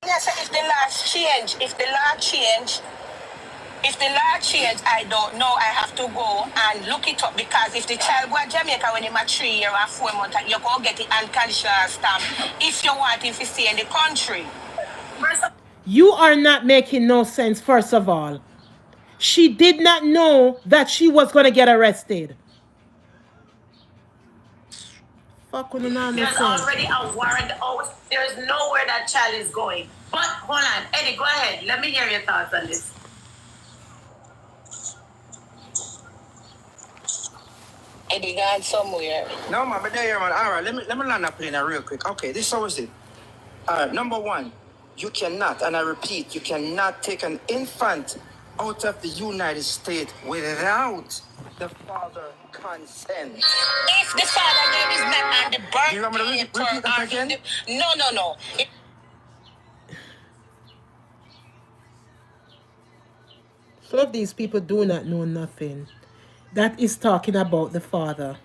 Yes, if the law change, I don't know. I have to go and look it up because if the child go to Jamaica when he's 3 years or 4 months, you go get the unconditional stamp if you want him to stay in the country. You are not making no sense, first of all. She did not know that she was going to get arrested. Fuck with no There's sense. already a warrant out. There's nowhere that child is going. But hold on, Eddie, go ahead. Let me hear your thoughts on this. Eddie gone somewhere. No, man, but there, man. All right, let me land that plane real quick. Okay, this is how is it. Number one, you cannot, and I repeat, you cannot take an infant out of the United States without the father consent. If the father name is not on the birth Do you want me to repeat that again? No. Some of these people do not know nothing. That is talking about the father.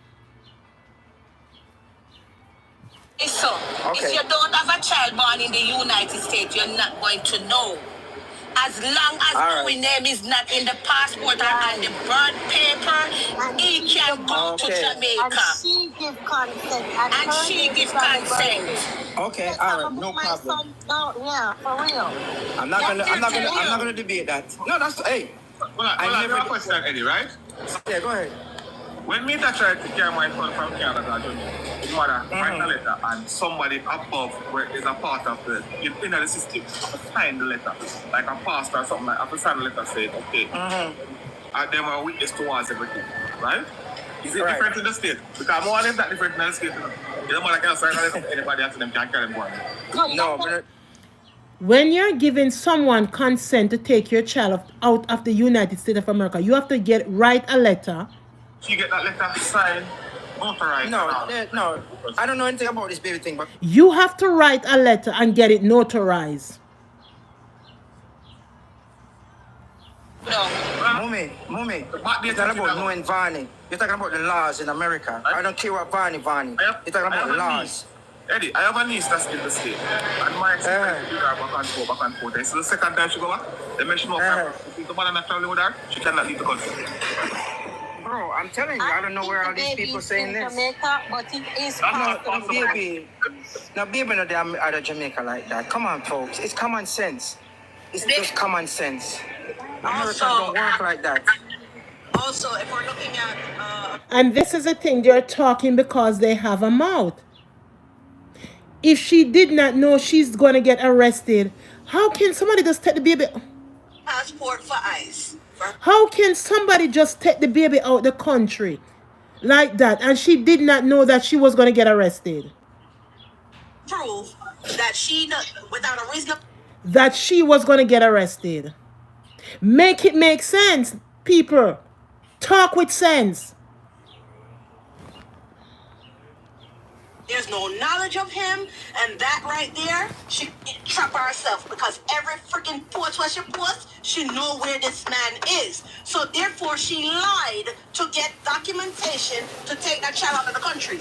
So, Okay. if you don't have a child born in the United States, you're not going to know. As long as our name is not in the passport or on the birth paper, he can go to Jamaica. And she give consent. And she give consent. Okay, all right, no problem. Yeah, for real. I'm not gonna debate that. No, that's hey. Well, I have a question, Eddie, right? Yeah, go ahead. When me tried to carry my son from Canada to Jamaica, his mother write a letter and somebody above where is a part of the in the system sign the letter. Like a pastor or something like a sign the letter saying, okay. And them are witness towards everything. Right? Is it different in the state? Because more or less that different in the state. You know, mother can sign a letter to anybody else and them can carry them going. No, but When you're giving someone consent to take your child out of the United States of America, you have to write a letter. You get that letter signed, notarized. no. I don't know anything about this baby thing, but You have to write a letter and get it notarized. No. Mommy, you're talking about knowing Vani. You're talking about the laws in America. I don't care what Vani. You're talking about the laws. Eddie, I have a niece that's in the state. And my sister do her back and forth. It's the second time she go back. They mention no problem. If the man not traveling with her, she cannot leave the country. Bro, I'm telling you, I don't know where all these people saying this. Jamaica, but it is No, baby. No, baby, no, they're out of Jamaica like that. Come on, folks. It's common sense. It's just common sense. America don't work like that. Also, if we're looking at And this is the thing, they're talking because they have a mouth. If she did not know she's going to get arrested, how can somebody just take the baby? passport for ICE, How can somebody just take the baby out the country like that and she did not know that she was going to get arrested? prove that she, without a reasonable, That she was going to get arrested. Make it make sense, people. Talk with sense. there's no knowledge of him, and that right there, she trap herself because every freaking post where she posts, she know where this man is. So therefore, she lied to get documentation to take that child out of the country.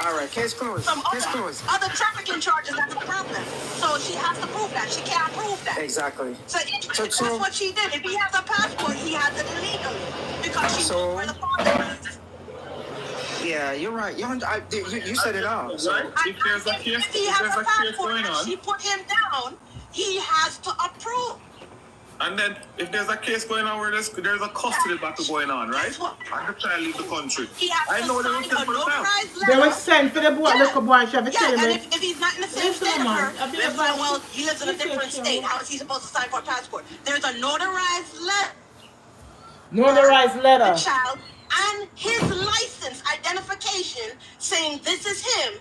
All right, case closed. Case closed. Other trafficking charges, that's the problem. So she has to prove that. She can't prove that. Exactly. So that's what she did. If he has a passport, he has it illegally because she knew where the father is. Yeah, you're right. You said it all. So. If there's a case, if he has a passport and she put him down, he has to approve. And then, if there's a case going on where there's a custody battle going on, right? And the child leave the country. I know they will send for the child. They will send for the boy, little boy, she have to tell and him. if he's not in the same state as her, well, he lives in a different state. How is he supposed to sign for a passport? There's a notarized letter. Notarized letter. The child and his license identification saying this is him,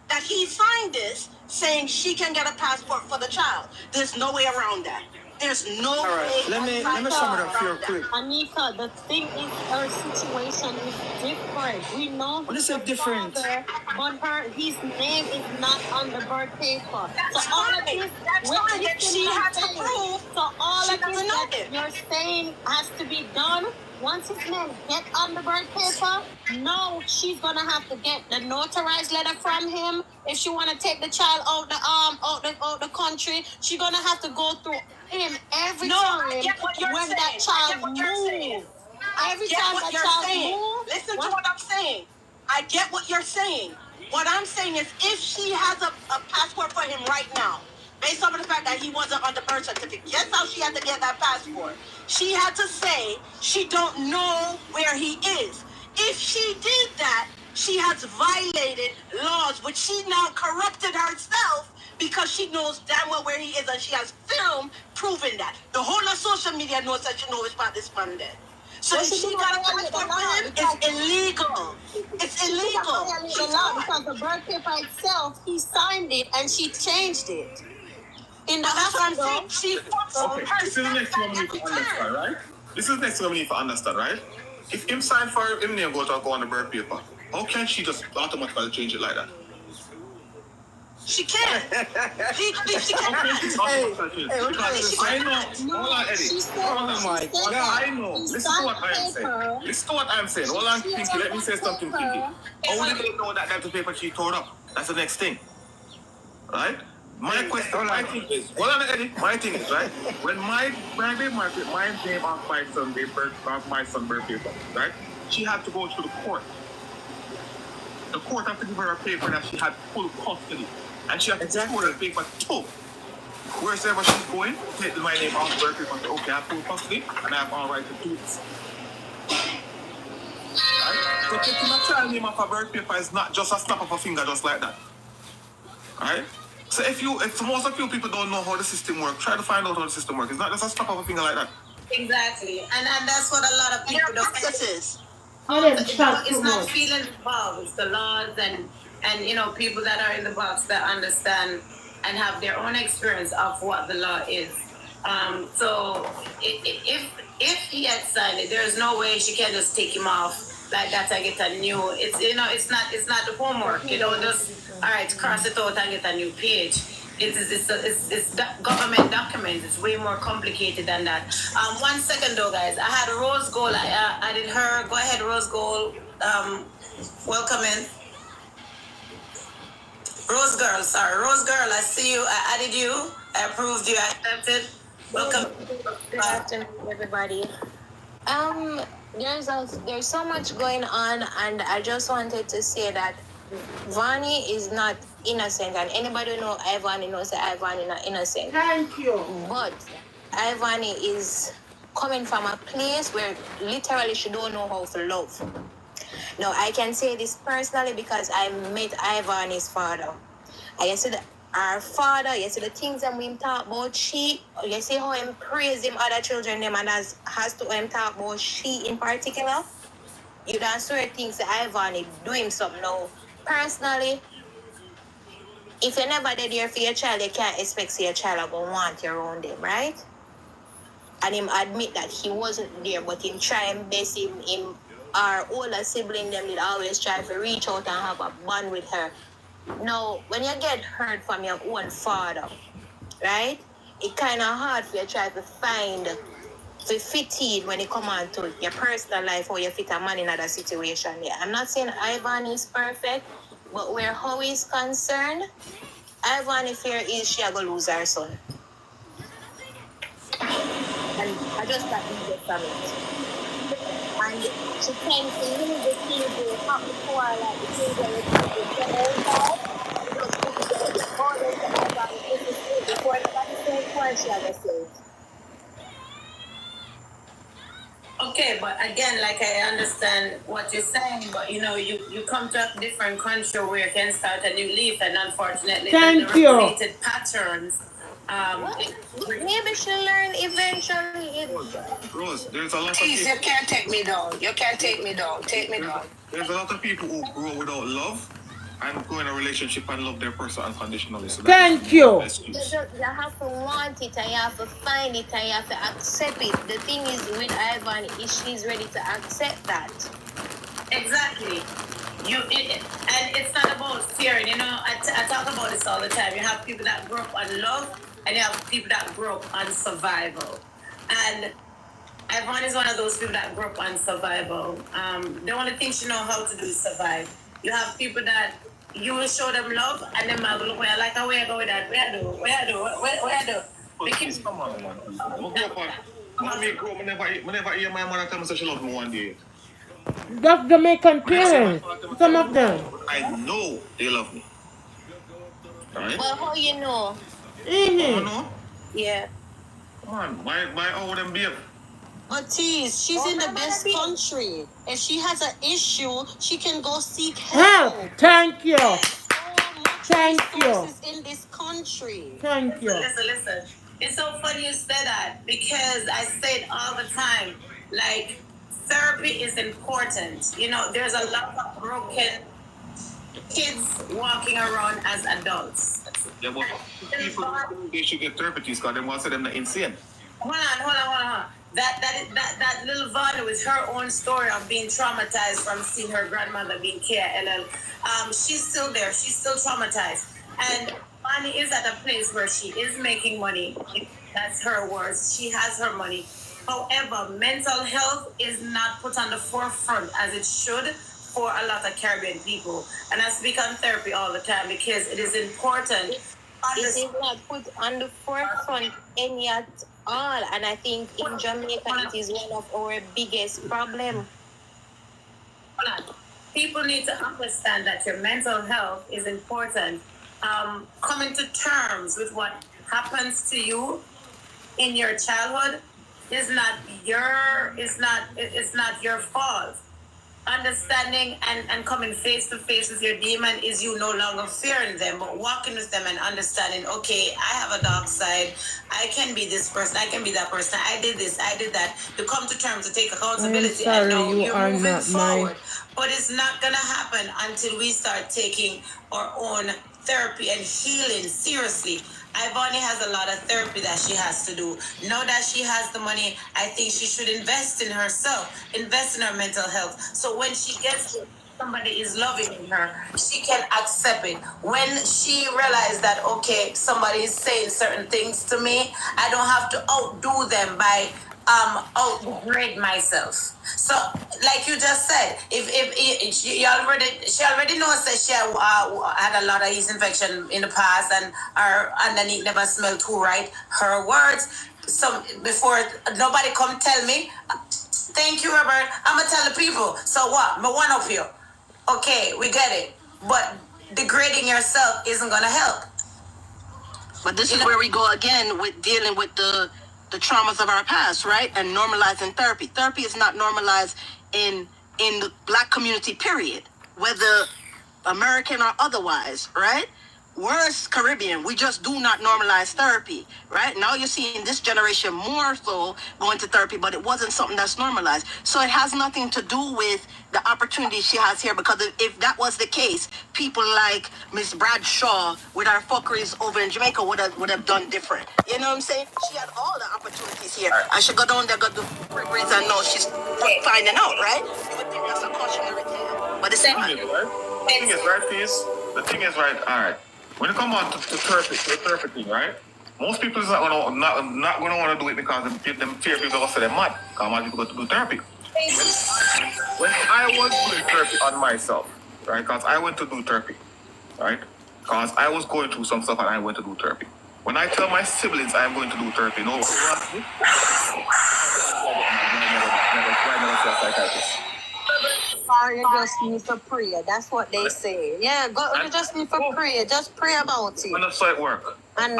that he signed this, saying she can get a passport for the child. There's no way around that. There's no way. Let me sum it up real quick. Anika, the thing is, her situation is different. We know What is it different? But his name is not on the birth paper. That's so all fine. of this, That's fine. That she has to prove. So all she of this doesn't know that it. you're saying has to be done. Once his name get on the birth paper, no, she's gonna have to get the notarized letter from him If she want to take the child out the country, she gonna have to go through him every time I get what you're when saying. that I child get what you're saying. moves. I Every get time what that you're child saying. moves. Listen to what I'm saying. I get what you're saying. What I'm saying is if she has a passport for him right now, based on the fact that he wasn't on the birth certificate, guess how she had to get that passport? She had to say she don't know where he is. If she did that, she has violated laws, which she now corrupted herself because she knows damn well where he is and she has film proving that. The whole of social media knows that she knows about this man dead. So Well, if she she didn't got a violate the passport for law him, because it's illegal. It's she didn't illegal. violate the She's law caught. because the birth paper itself, he signed it and she changed it. In the That's what I'm hospital. saying. She fucks Okay, this is the herself next one back we need every to understand, time. right? This is the next one we need to understand, right? If him sign for him name go on the birth paper, how can she just automatically change it like that? She can. Legally, she How can. can she automatically change it? Because I know, hold on, Eddie. She said, Hold on, she said that I know. he Listen to signed what I am saying. paper. Listen to what I am saying. Hold on, She Pinky. Let me say something, Pinky. paper. How did they know that that's the paper she tore up? That's the next thing, right? My question, my thing is, hold on, Eddie. My thing is, right? When my baby market, my name on my son, my son birth paper, right? She had to go to the court. The court had to give her a paper that she had full custody, and she had to throw the paper too. Wherever she's going, take my name off the birth paper and say, okay, I have full custody, and I have all right to do this. Right? So taking a child name off a birth paper is not just a snap of a finger, just like that. Right? So if most of you people don't know how the system works, try to find out how the system works. It's not just a snap of a finger like that. Exactly. And that's what a lot of people There are don't. processes. It's not feeling involved. It's the laws and people that are in the box that understand and have their own experience of what the law is. So if he had signed it, there's no way she can just take him off like that and get a new. It's not the homework. Just all right, cross it out and get a new page. It's government documents. It's way more complicated than that. 1 second though, guys. I had Rose Gold. I added her. Go ahead, Rose Gold. Welcome in. Rose Girl, sorry. Rose Girl, I see you. I added you. I approved you. I accepted. Welcome. Good afternoon, everybody. There's so much going on, and I just wanted to say that Vani is not innocent, and anybody who know Ivany knows that Ivany is not innocent. Thank you. But Ivany is coming from a place where literally she don't know how to love. Now, I can say this personally because I met Ivany's father. I see our father, you see the things that we talk about she, you see how him praise him other children them and has to him talk about she in particular. You don't swear things that Ivany do him something now. Personally, if you never did there for your child, you can't expect your child to want you around him, right? And him admit that he wasn't there, but him try and best him our older sibling them did always try to reach out and have a bond with her. Now, when you get hurt from your own father, right, it kind of hard for you to try to find, to fit in when it comes on to your personal life or you fit a man in another situation. Yeah, I'm not saying Ivany is perfect, but where how he's concerned, Ivany fear is she going to lose her son. And I just got needed from it. And she tends to leave the people up before like the children with before nobody said why she had to say it. Okay, but again, like I understand what you're saying, but you come to a different country where you can start a new leaf, and unfortunately, Thank the you. repeated patterns. Maybe she'll learn eventually. Rose, there's a lot of Please, people. you can't take me down. You can't take me down. Take me down. There's a lot of people who grow without love and go in a relationship and love their person unconditionally. So Thank you. You have to want it and you have to find it and you have to accept it. The thing is with Ivany is she's ready to accept that. Exactly. And it's not about fear. I talk about this all the time. You have people that grow up on love, and you have people that grow up on survival. And Ivany is one of those people that grew up on survival. The only thing she know how to do is survive. You have people that you will show them love, and then man will look like a way I go with that. Where I do? Because Come on, man. I go up on. When me grow, I never hear my mother tell me say she love me one day. That's Jamaican parents. Some of them. I know they love me. Right? Well, how you know? Oh no. Yeah. Come on, my own them behave. Ortiz, she's in the best country. If she has an issue, she can go seek Help. help. Thank you. There's so much Thank you. resources in this country. Thank you. Listen. It's so funny you said that because I say it all the time. Like, therapy is important. You know, there's a lot of broken kids walking around as adults. Yeah, but people they should get therapists because they want to say them insane. Hold on. That little Vanya with her own story of being traumatized from seeing her grandmother being KLL. She's still there. She's still traumatized. And Vanya is at a place where she is making money. That's her words. She has her money. However, mental health is not put on the forefront as it should for a lot of Caribbean people. And I speak on therapy all the time because it is important. It is not put on the forefront any at all, and I think in Jamaica it is one of our biggest problems. People need to understand that your mental health is important. Coming to terms with what happens to you in your childhood is not your fault. Understanding and coming face to face with your demon is you no longer fearing them, but walking with them and understanding, okay, I have a dark side. I can be this person. I can be that person. I did this. I did that. To come to terms, to take accountability. I'm sorry, and know you you're are moving not forward. my... But it's not going to happen until we start taking our own therapy and healing seriously. Ivany has a lot of therapy that she has to do. Now that she has the money, I think she should invest in herself, invest in her mental health. So when she gets somebody is loving her, she can accept it. When she realizes that, okay, somebody is saying certain things to me, I don't have to outdo them by outgrade myself. So, like you just said, if she already knows that she had a lot of yeast infection in the past, and her underneath never smelled too right. Her words, so before nobody come tell me, thank you, Robert. I'm gonna tell the people. So what? Me one up you. Okay, we get it. But degrading yourself isn't gonna help. But this is where we go again with dealing with the traumas of our past, right? And normalizing therapy. Therapy is not normalized in the Black community, period, whether American or otherwise, right? We're Caribbean. We just do not normalize therapy, right? Now you're seeing this generation more so going to therapy, but it wasn't something that's normalized. So it has nothing to do with the opportunity she has here, because if that was the case, people like Miss Bradshaw with our fuckeries over in Jamaica would have done different. You know what I'm saying? She had all the opportunities here. I should go down there, go do braids, and know she's finding out, right? But that's a cautionary tale. But it's not. The thing is, right, all right. When it comes on to therapy thing, right? Most people is not gonna want to do it because them fear people gonna say they're mad. Because mad people go to do therapy. When I was doing therapy on myself, right? Because I went to do therapy, right? Because I was going through some stuff and I went to do therapy. When I tell my siblings I'm going to do therapy, no, Or you just need for prayer. That's what they say. Yeah, go. You just need for prayer. Just pray about it. when that's how it work. And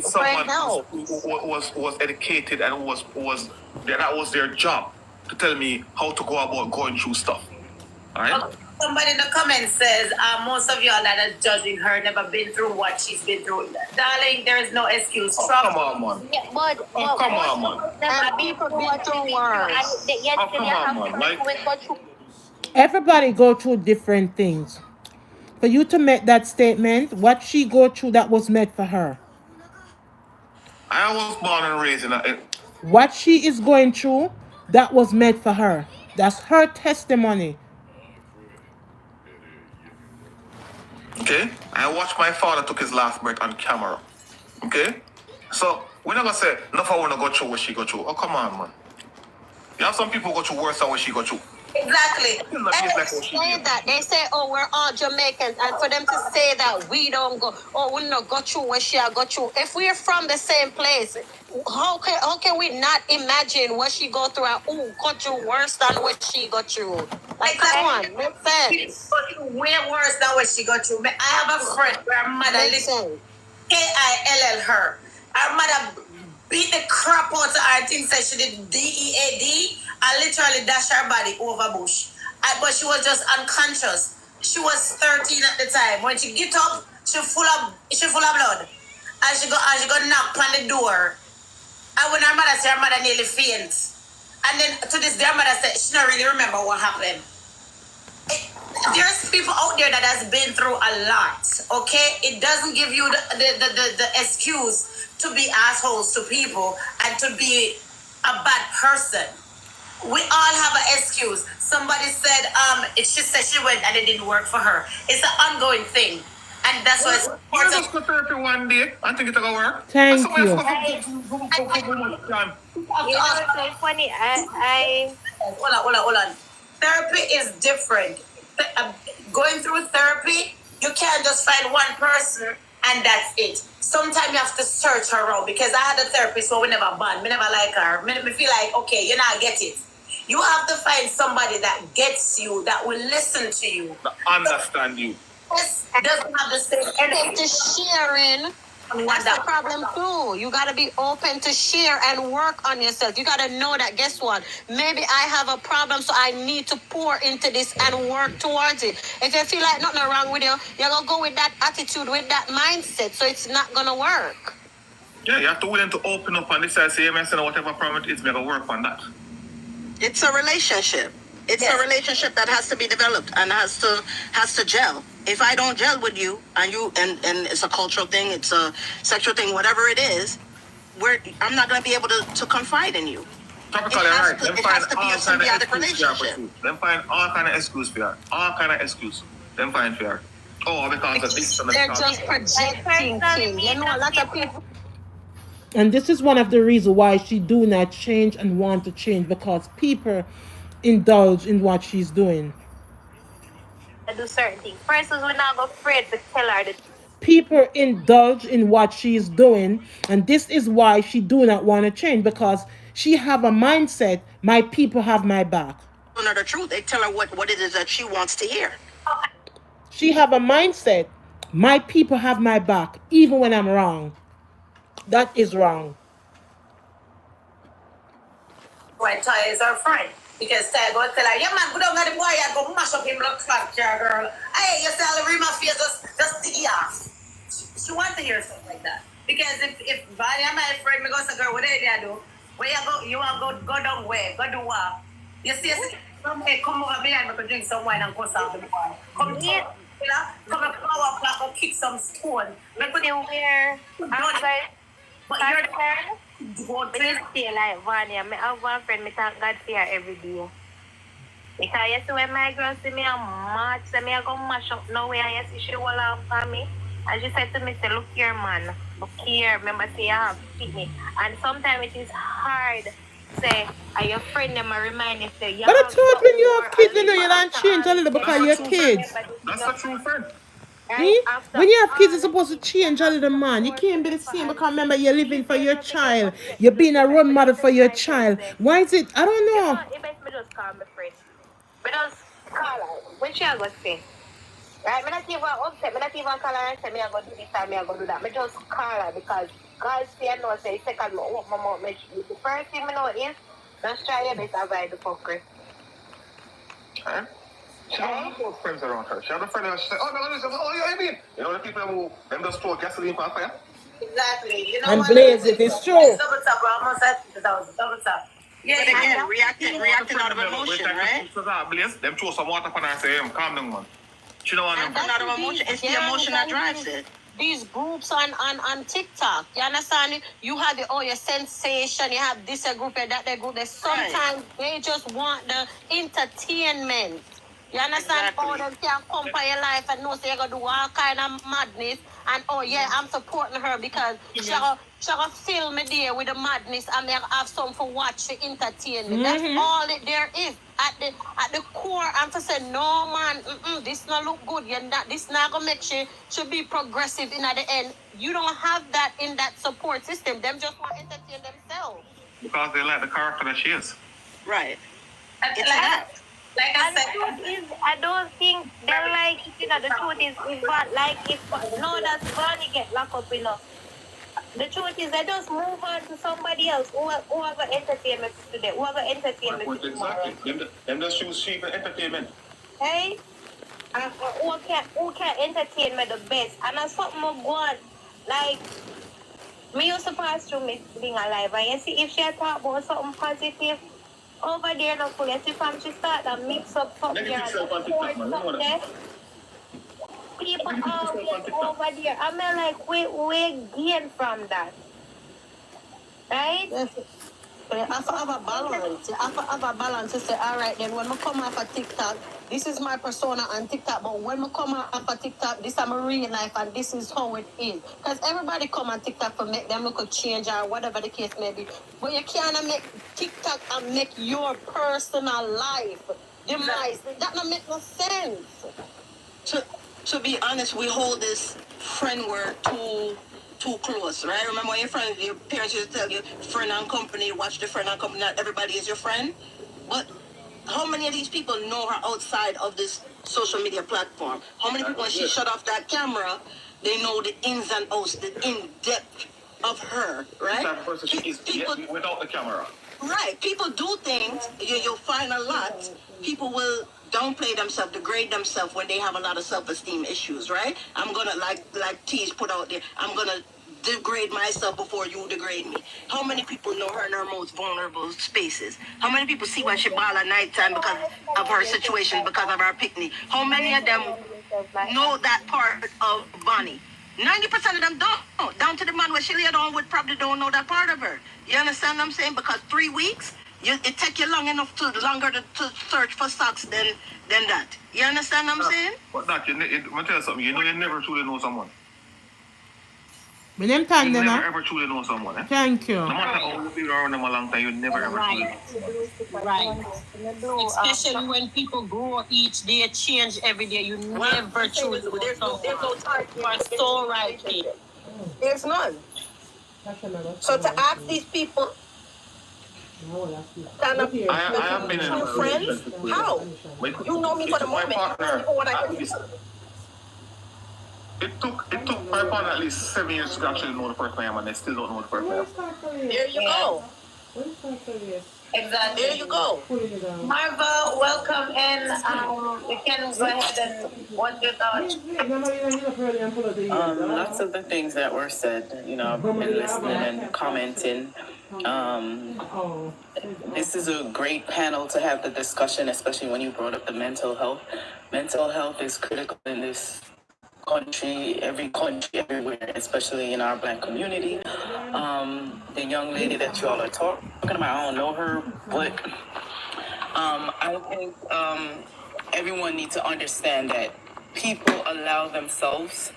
Someone now. who was educated and that was their job to tell me how to go about going through stuff. All right. Somebody in the comments says, most of y'all that are judging her never been through what she's been through. Darling, there is no excuse. Come on, man. Yeah, but come on, man. And people been through worse. Come on, man. Like, Everybody go through different things. For you to make that statement, what she go through that was meant for her. I was born and raised in a... What she is going through, that was meant for her. That's her testimony. Okay? I watched my father took his last breath on camera. Okay? So, we're not going to say, enough I want to go through what she go through. Oh, come on, man. You have some people go through worse than what she go through. Exactly. Say that they say, oh, we're all Jamaicans, and for them to say that we don't go, oh, we not go through what she got through. If we're from the same place, how can we not imagine what she go through and go through worse than what she got through? Like, come on, make sense. She go through way worse than what she got through. I have a friend where her mother Makes sense. Kill her. Her mother beat the crap out of her. I think said she did DEAD and literally dash her body over bush. But she was just unconscious. She was 13 at the time. When she get up, she full of blood. And she got knocked on the door. And when her mother said her mother nearly faint. And then to this day her mother said she don't really remember what happened. There's people out there that has been through a lot, okay? It doesn't give you the excuse to be assholes to people and to be a bad person. We all have an excuse. Somebody said, she said she went and it didn't work for her. It's an ongoing thing. And that's why it's You important. just go therapy one day and think it's gonna work. Thank you. You know, it's so funny. Hold on. Therapy is different. Going through therapy, you can't just find one person and that's it. Sometimes you have to search her out because I had a therapist who we never bond. Me never like her. Me feel like, okay, you not get it. You have to find somebody that gets you, that will listen to you. Understand you. This doesn't have the same energy. To sharing. That's the problem too. You gotta be open to share and work on yourself. You gotta know that, guess what? Maybe I have a problem, so I need to pour into this and work towards it. If you feel like nothing wrong with you, you're gonna go with that attitude, with that mindset, so it's not gonna work. Yeah, you have to willing to open up and decide, say, yes, and whatever problem it is, we're gonna work on that. It's a relationship. It's a relationship that has to be developed and has to gel. If I don't gel with you and it's a cultural thing, it's a sexual thing, whatever it is, I'm not gonna be able to confide in you. Topically, right. It has to be a symbiotic relationship. Then find all kind of excuse for her. All kind of excuse. Then find for her. Oh, because of this. They're just projecting things. You know, a lot of people. And this is one of the reasons why she do not change and want to change, because people indulge in what she's doing. I do certain things. Persons will not go afraid to tell her that. People indulge in what she's doing, and this is why she do not want to change, because she have a mindset, my people have my back. Don't know the truth. They tell her what it is that she wants to hear. She have a mindset, my people have my back, even when I'm wrong. That is wrong. Why Ty is her friend. Because Ty go tell her, yeah man, go down to the boy and go mash up him blood clot, girl. Hey, you salary my face, just dig it off. She wants to hear stuff like that. Because if Vanya my friend, me go say, girl, what did you do? Where you go? You want to go down where? Go do what? You see, come over behind me to drink some wine and cuss off the boy. Come here. Come a power plug or kick some stone. Where outside. But you're the But you stay like Vanya. I have one friend, I thank God for her every day. Because you see when my girl see me a match, say me I go mash up nowhere, and you see she will laugh for me. And she said to me, say, look here man, look here, remember say I have fitness. And sometimes it is hard say, are your friend them remind you say you. But I thought when you have kids, you know you don't change a little because you're kids. That's a true friend. When you have kids, you're supposed to change a little, man. You can't be the same because remember you're living for your child. You're being a role model for your child. Why is it? I don't know. It makes me just call my friend. But just call her. When she go say, right? Me not even upset. Me not even call her and say me I go do this and me I go do that. Me just call her because God see I know say second me open my mouth. The first thing me know is just try your best to avoid the fuckery. Huh? She don't have those friends around her. She have a friend and she say, oh, yeah, I mean. You know the people who them just throw gasoline for a fire? Exactly. You know And what? blaze it, it's true. Double tap, almost at double tap. Yeah, But again, reacting out of emotion, right? Blaze, them throw some water on her and say, calm down, man. She don't want them. Reacting out of emotion. It's the emotion that drives it. These groups on TikTok, you understand? You have your sensation, you have this a group and that a group. Sometimes they just want the entertainment. You understand? Exactly. Oh, them can come for your life and know so you're going to do all kind of madness. And oh yeah, I'm supporting her because she She gonna fill me there with the madness and me have some for watch to entertain me. That's all it there is. At the core, I'm to say, no man, this not look good. You're not, this not gonna make she should be progressive in at the end. You don't have that in that support system. Them just want to entertain themselves. Because they like the character that she is. Right. It's like I said, I don't think they like it. You know, the truth is, if no, that's Bonnie get locked up enough. The truth is, they just move on to somebody else who have an entertainment today, who have an entertainment tomorrow. Exactly. Them just choose cheap entertainment. Hey? And who can entertain me the best? And that's something more going. Like, me used to pass through me being alive. And you see, if she talk about something positive, over there, no fool. You see, from she start to mix up something there, people always over there. I mean, like, we gain from that. Right? Yes. But you have to have a balance. You have to have a balance to say, all right, then when I come off of TikTok, this is my persona on TikTok, but when I come off of TikTok, this is my real life and this is how it is. Because everybody come on TikTok for make them look a change or whatever the case may be. But you can't make TikTok and make your personal life demise. That don't make no sense. To be honest, we hold this friend word too close, right? Remember when your parents used to tell you, friend and company, watch the friend and company, not everybody is your friend. But how many of these people know her outside of this social media platform? How many people, when she shut off that camera, they know the ins and outs, the in-depth of her, right? That person she is without the camera. Right. People do things, you'll find a lot. People will downplay themselves, degrade themselves when they have a lot of self-esteem issues, right? I'm gonna, like Teese put out there, I'm gonna degrade myself before you degrade me. How many people know her in her most vulnerable spaces? How many people see when she ball at nighttime because of her situation, because of her picnic? How many of them know that part of Bonnie? 90% of them don't. Down to the man where she laid on with probably don't know that part of her. You understand what I'm saying? Because 3 weeks, it take you longer to search for socks than that. You understand what I'm saying? But that, I'm going to tell you something. You know you never truly know someone. You never ever truly know someone. Eh? Thank you. No matter how you be around them a long time, you never ever truly know. Right. Especially when people grow each day, change every day. You never choose. There's no time. You are so right, Kate. There's none. So to ask these people, I have been in a friends? How? You know me for the moment. It took my partner at least 7 years to actually know the person I am, and they still don't know the person I am. There you go. exactly. There you go. Marva, welcome in. You can go ahead and what's your thoughts? Lots of the things that were said, you know, I've been listening and commenting. This is a great panel to have the discussion, especially when you brought up the mental health. Mental health is critical in this country, everywhere, especially in our Black community. The young lady that you all are talking about, I don't know her, but I think everyone needs to understand that people allow themselves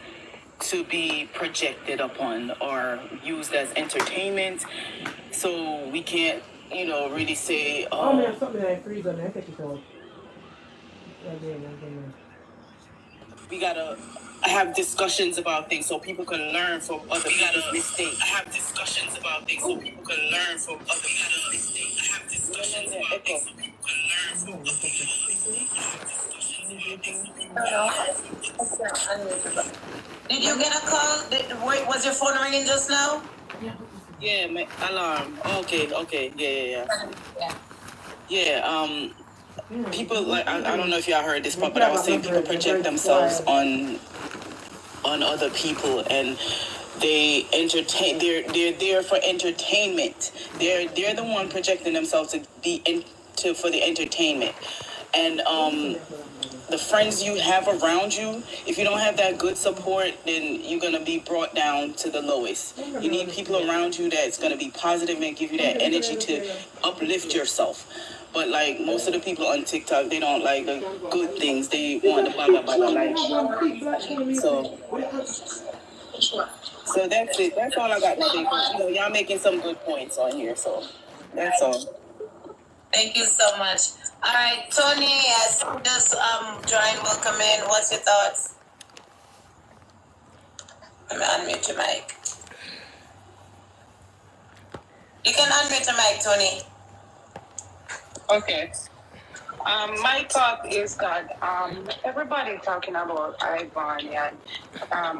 to be projected upon or used as entertainment. So we can't, you know, really say, we gotta have discussions about things so people can learn from other people's mistakes. Have discussions about things so people can learn from other people's mistakes. Have discussions about things so people can learn from other people's mistakes. Did you get a call? Was your phone ringing just now? Yeah, my alarm. Okay. Yeah, people, like, I don't know if y'all heard this part, but I was saying people project themselves on other people, and they entertain. They're there for entertainment. They're the one projecting themselves to be for the entertainment, and the friends you have around you, if you don't have that good support, then you're gonna be brought down to the lowest. You need people around you that's gonna be positive and give you that energy to uplift yourself. But like most of the people on TikTok, they don't like the good things. They want the blah blah blah blah. So So that's it. That's all I got to say. You know, y'all making some good points on here, so that's all. Thank you so much. All right, Tony, as just join, welcome in. What's your thoughts? Let me unmute your mic. You can unmute your mic, Tony. Okay. My thought is that everybody talking about Ivany and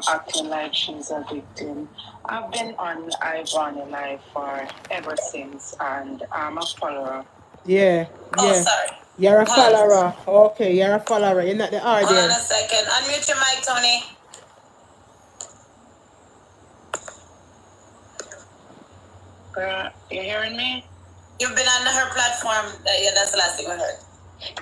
acting like she's a victim. I've been on Ivany life for ever since, and I'm a follower. Yeah, Oh, yeah. sorry. You're a Hold on. follower. Okay, you're a follower. You're not the Hold on a audience. second. Unmute your mic, Tony. You hearing me? You've been on her platform. Yeah, that's the last thing I heard.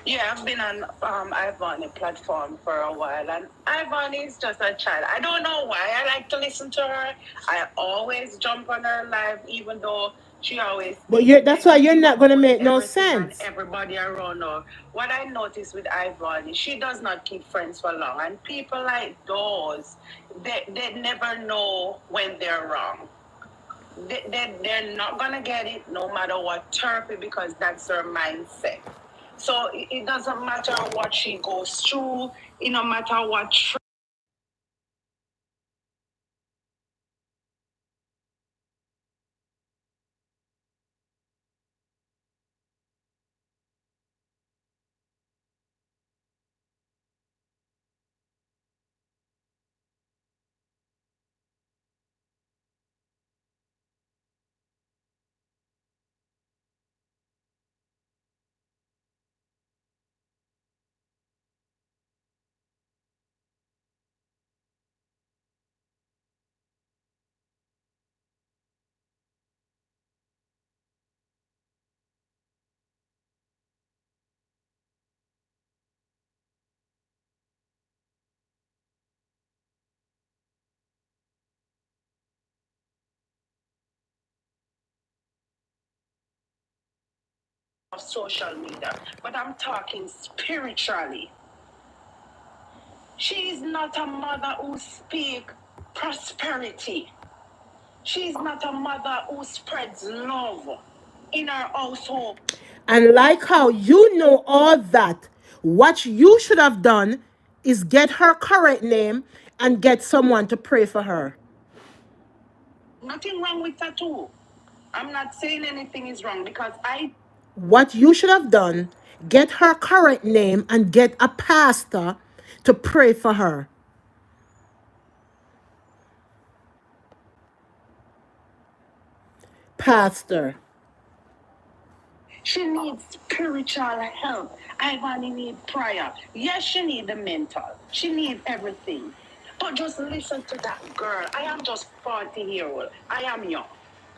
Yeah, I've been on Ivany platform for a while, and Ivany is just a child. I don't know why I like to listen to her. I always jump on her live, even though she always. But that's why you're not gonna make no sense. Everybody around her. What I noticed with Ivany, she does not keep friends for long, and people like those, they never know when they're wrong. They're not gonna get it no matter what therapy, because that's their mindset. So it doesn't matter what she goes through, it no matter what of social media, but I'm talking spiritually. She's not a mother who speaks prosperity. She's not a mother who spreads love in her household. And like how you know all that, what you should have done is get her correct name and get someone to pray for her. Nothing wrong with tattoo. I'm not saying anything is wrong, because What you should have done, get her correct name and get a pastor to pray for her. Pastor. She needs spiritual help. Ivany needs prayer. Yes, she needs the mental. She needs everything. But just listen to that girl. I am just 40 years old. I am young.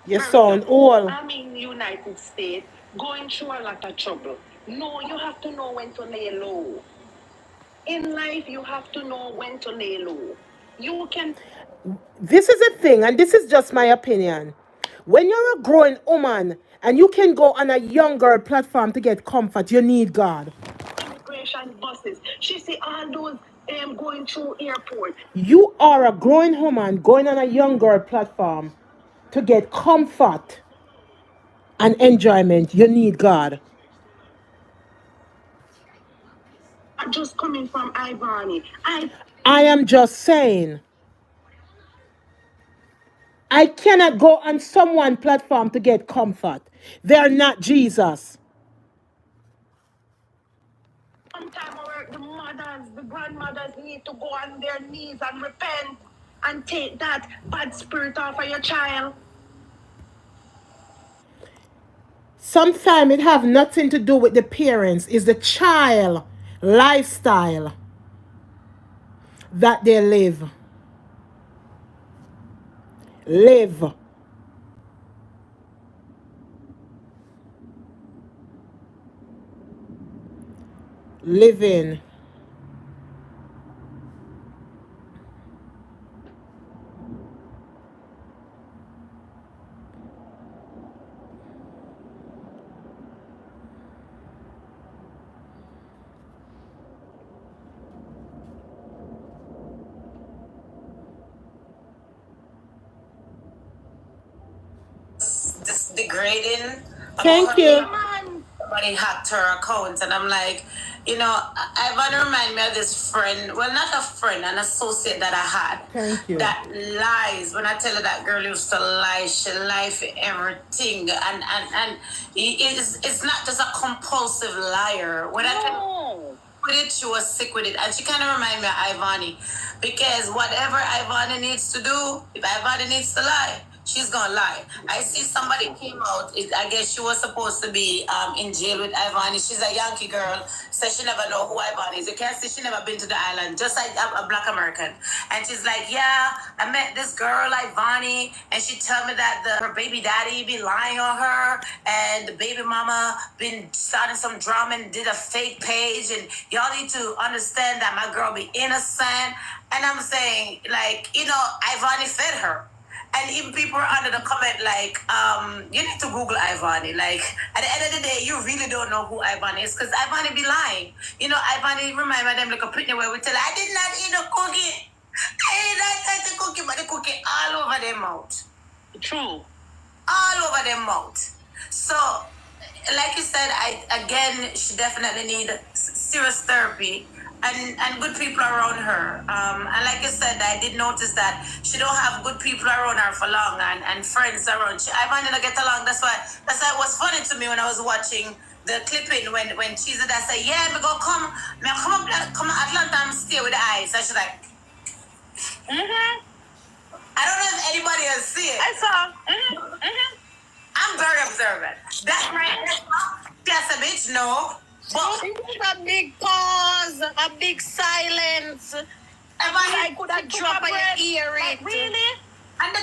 You Very sound young. old. I'm in the United States, going through a lot of trouble. No, you have to know when to lay low. In life, you have to know when to lay low. You can. This is a thing, and this is just my opinion. When you're a growing woman and you can go on a young girl platform to get comfort, you need God. Immigration buses. She see all those going through airport. You are a growing woman going on a young girl platform to get comfort and enjoyment. You need God. Not just coming from Ivany. I am just saying, I cannot go on someone platform to get comfort. They're not Jesus. Sometimes the mothers, the grandmothers need to go on their knees and repent and take that bad spirit off of your child. Sometimes it have nothing to do with the parents. It's the child lifestyle that they live. Live. Living. this degrading. Thank you. Somebody hacked her account, and I'm like, you know, Ivan remind me of this friend. Well, not a friend, an associate that I had. Thank you. That lies. When I tell her that girl used to lie, she lied for everything, and it's not just a compulsive liar. When I tell with it, she was sick with it, and she kind of remind me of Ivany, because whatever Ivany needs to do, if Ivany needs to lie, she's gonna lie. I see somebody came out. I guess she was supposed to be in jail with Ivany. She's a Yankee girl, so she never know who Ivany is. You can't see she never been to the island, just like a Black American. And she's like, yeah, I met this girl Ivany, and she told me that her baby daddy be lying on her, and the baby mama been starting some drama and did a fake page, and y'all need to understand that my girl be innocent. And I'm saying, like, you know, Ivany fed her. And even people are under the comment like, you need to Google Ivany. Like, at the end of the day, you really don't know who Ivany is, because Ivany be lying. You know, Ivany remind me of them like a Britney where we tell her, I did not eat a cookie. I did not touch the cookie, but the cookie all over their mouth. True. All over their mouth. So, like you said, she definitely need serious therapy and good people around her. And like you said, I did notice that she don't have good people around her for long and friends around. I wanted to get along. That's why it was funny to me when I was watching the clipping when she's that say, yeah, me go come Atlanta and stay with the eyes. So she's like, I don't know if anybody else see it. I saw. I'm very observant. That's right. That's a bitch, no. But it was a big pause, a big silence. I could have dropped my ear. Really? And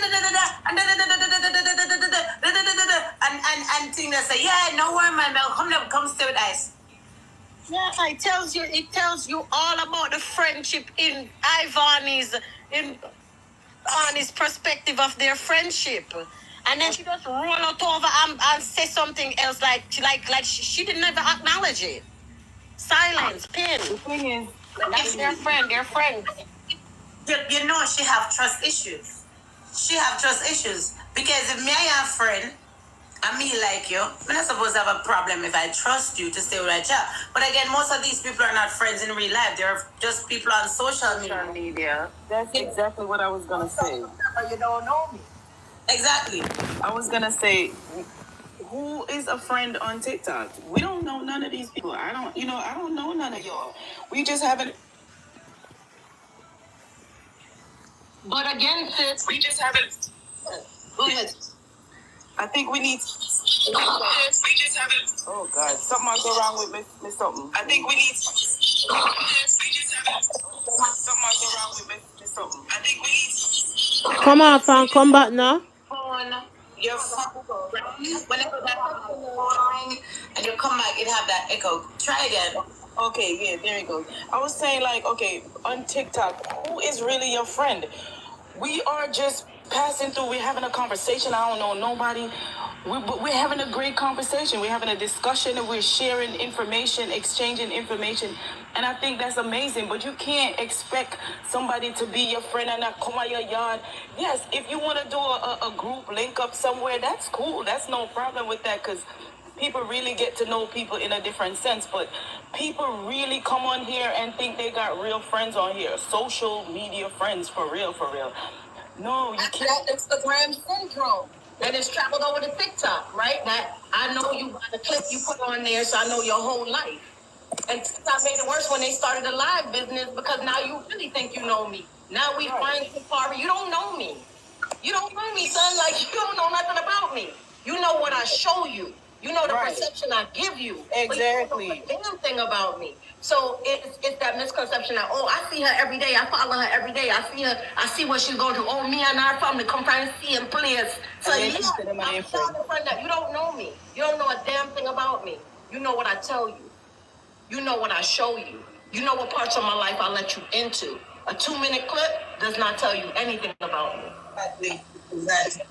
thing that say, yeah, no worry, man, come stay with us. Yeah, it tells you all about the friendship in Ivany's perspective of their friendship. And then she just roll out over and say something else like she didn't ever acknowledge it. Silence, pin. The thing is, that's their friend, they're friends. You know she have trust issues. She have trust issues. Because if me I have a friend, and me like you, I'm not supposed to have a problem if I trust you to stay with a child. But again, most of these people are not friends in real life. They're just people on social media. That's exactly what I was gonna say. You don't know me. Exactly. I was gonna say, who is a friend on TikTok? We don't know none of these people. I don't know none of y'all. We just haven't. But again, sis, We just haven't. go ahead. I think we need. We just haven't. Oh God, something might go wrong with Miss something. I think we need. We just haven't. Something might go wrong with Miss something. I think we need. Come on, fam. Come back now. Your phone, whenever that phone and you come back, it have that echo. Try again. Okay, yeah, there you go. I was saying, like, okay, on TikTok, who is really your friend? We are just passing through. We're having a conversation. I don't know nobody. But we're having a great conversation. We're having a discussion, and we're sharing information, exchanging information. And I think that's amazing. But you can't expect somebody to be your friend and not come out your yard. Yes, if you want to do a group link up somewhere, that's cool. That's no problem with that, because people really get to know people in a different sense. But people really come on here and think they got real friends on here. Social media friends, for real, for real. No, you can't. That Instagram syndrome. And it's traveled over to TikTok, right? That I know you by the clip you put on there, so I know your whole life. And TikTok made it worse when they started a live business, because now you really think you know me. Now we find Safari, you don't know me. You don't know me, son. Like, you don't know nothing about me. You know what I show you. You know the perception I give you. Exactly. But you don't know a damn thing about me. So it's that misconception that, oh, I see her every day. I follow her every day. I see her. I see what she's going to. Oh, me and our family come try and see and place. So yeah, I'm sorry to find out. You don't know me. You don't know a damn thing about me. You know what I tell you. You know what I show you. You know what parts of my life I let you into. A 2-minute clip does not tell you anything about me. Exactly.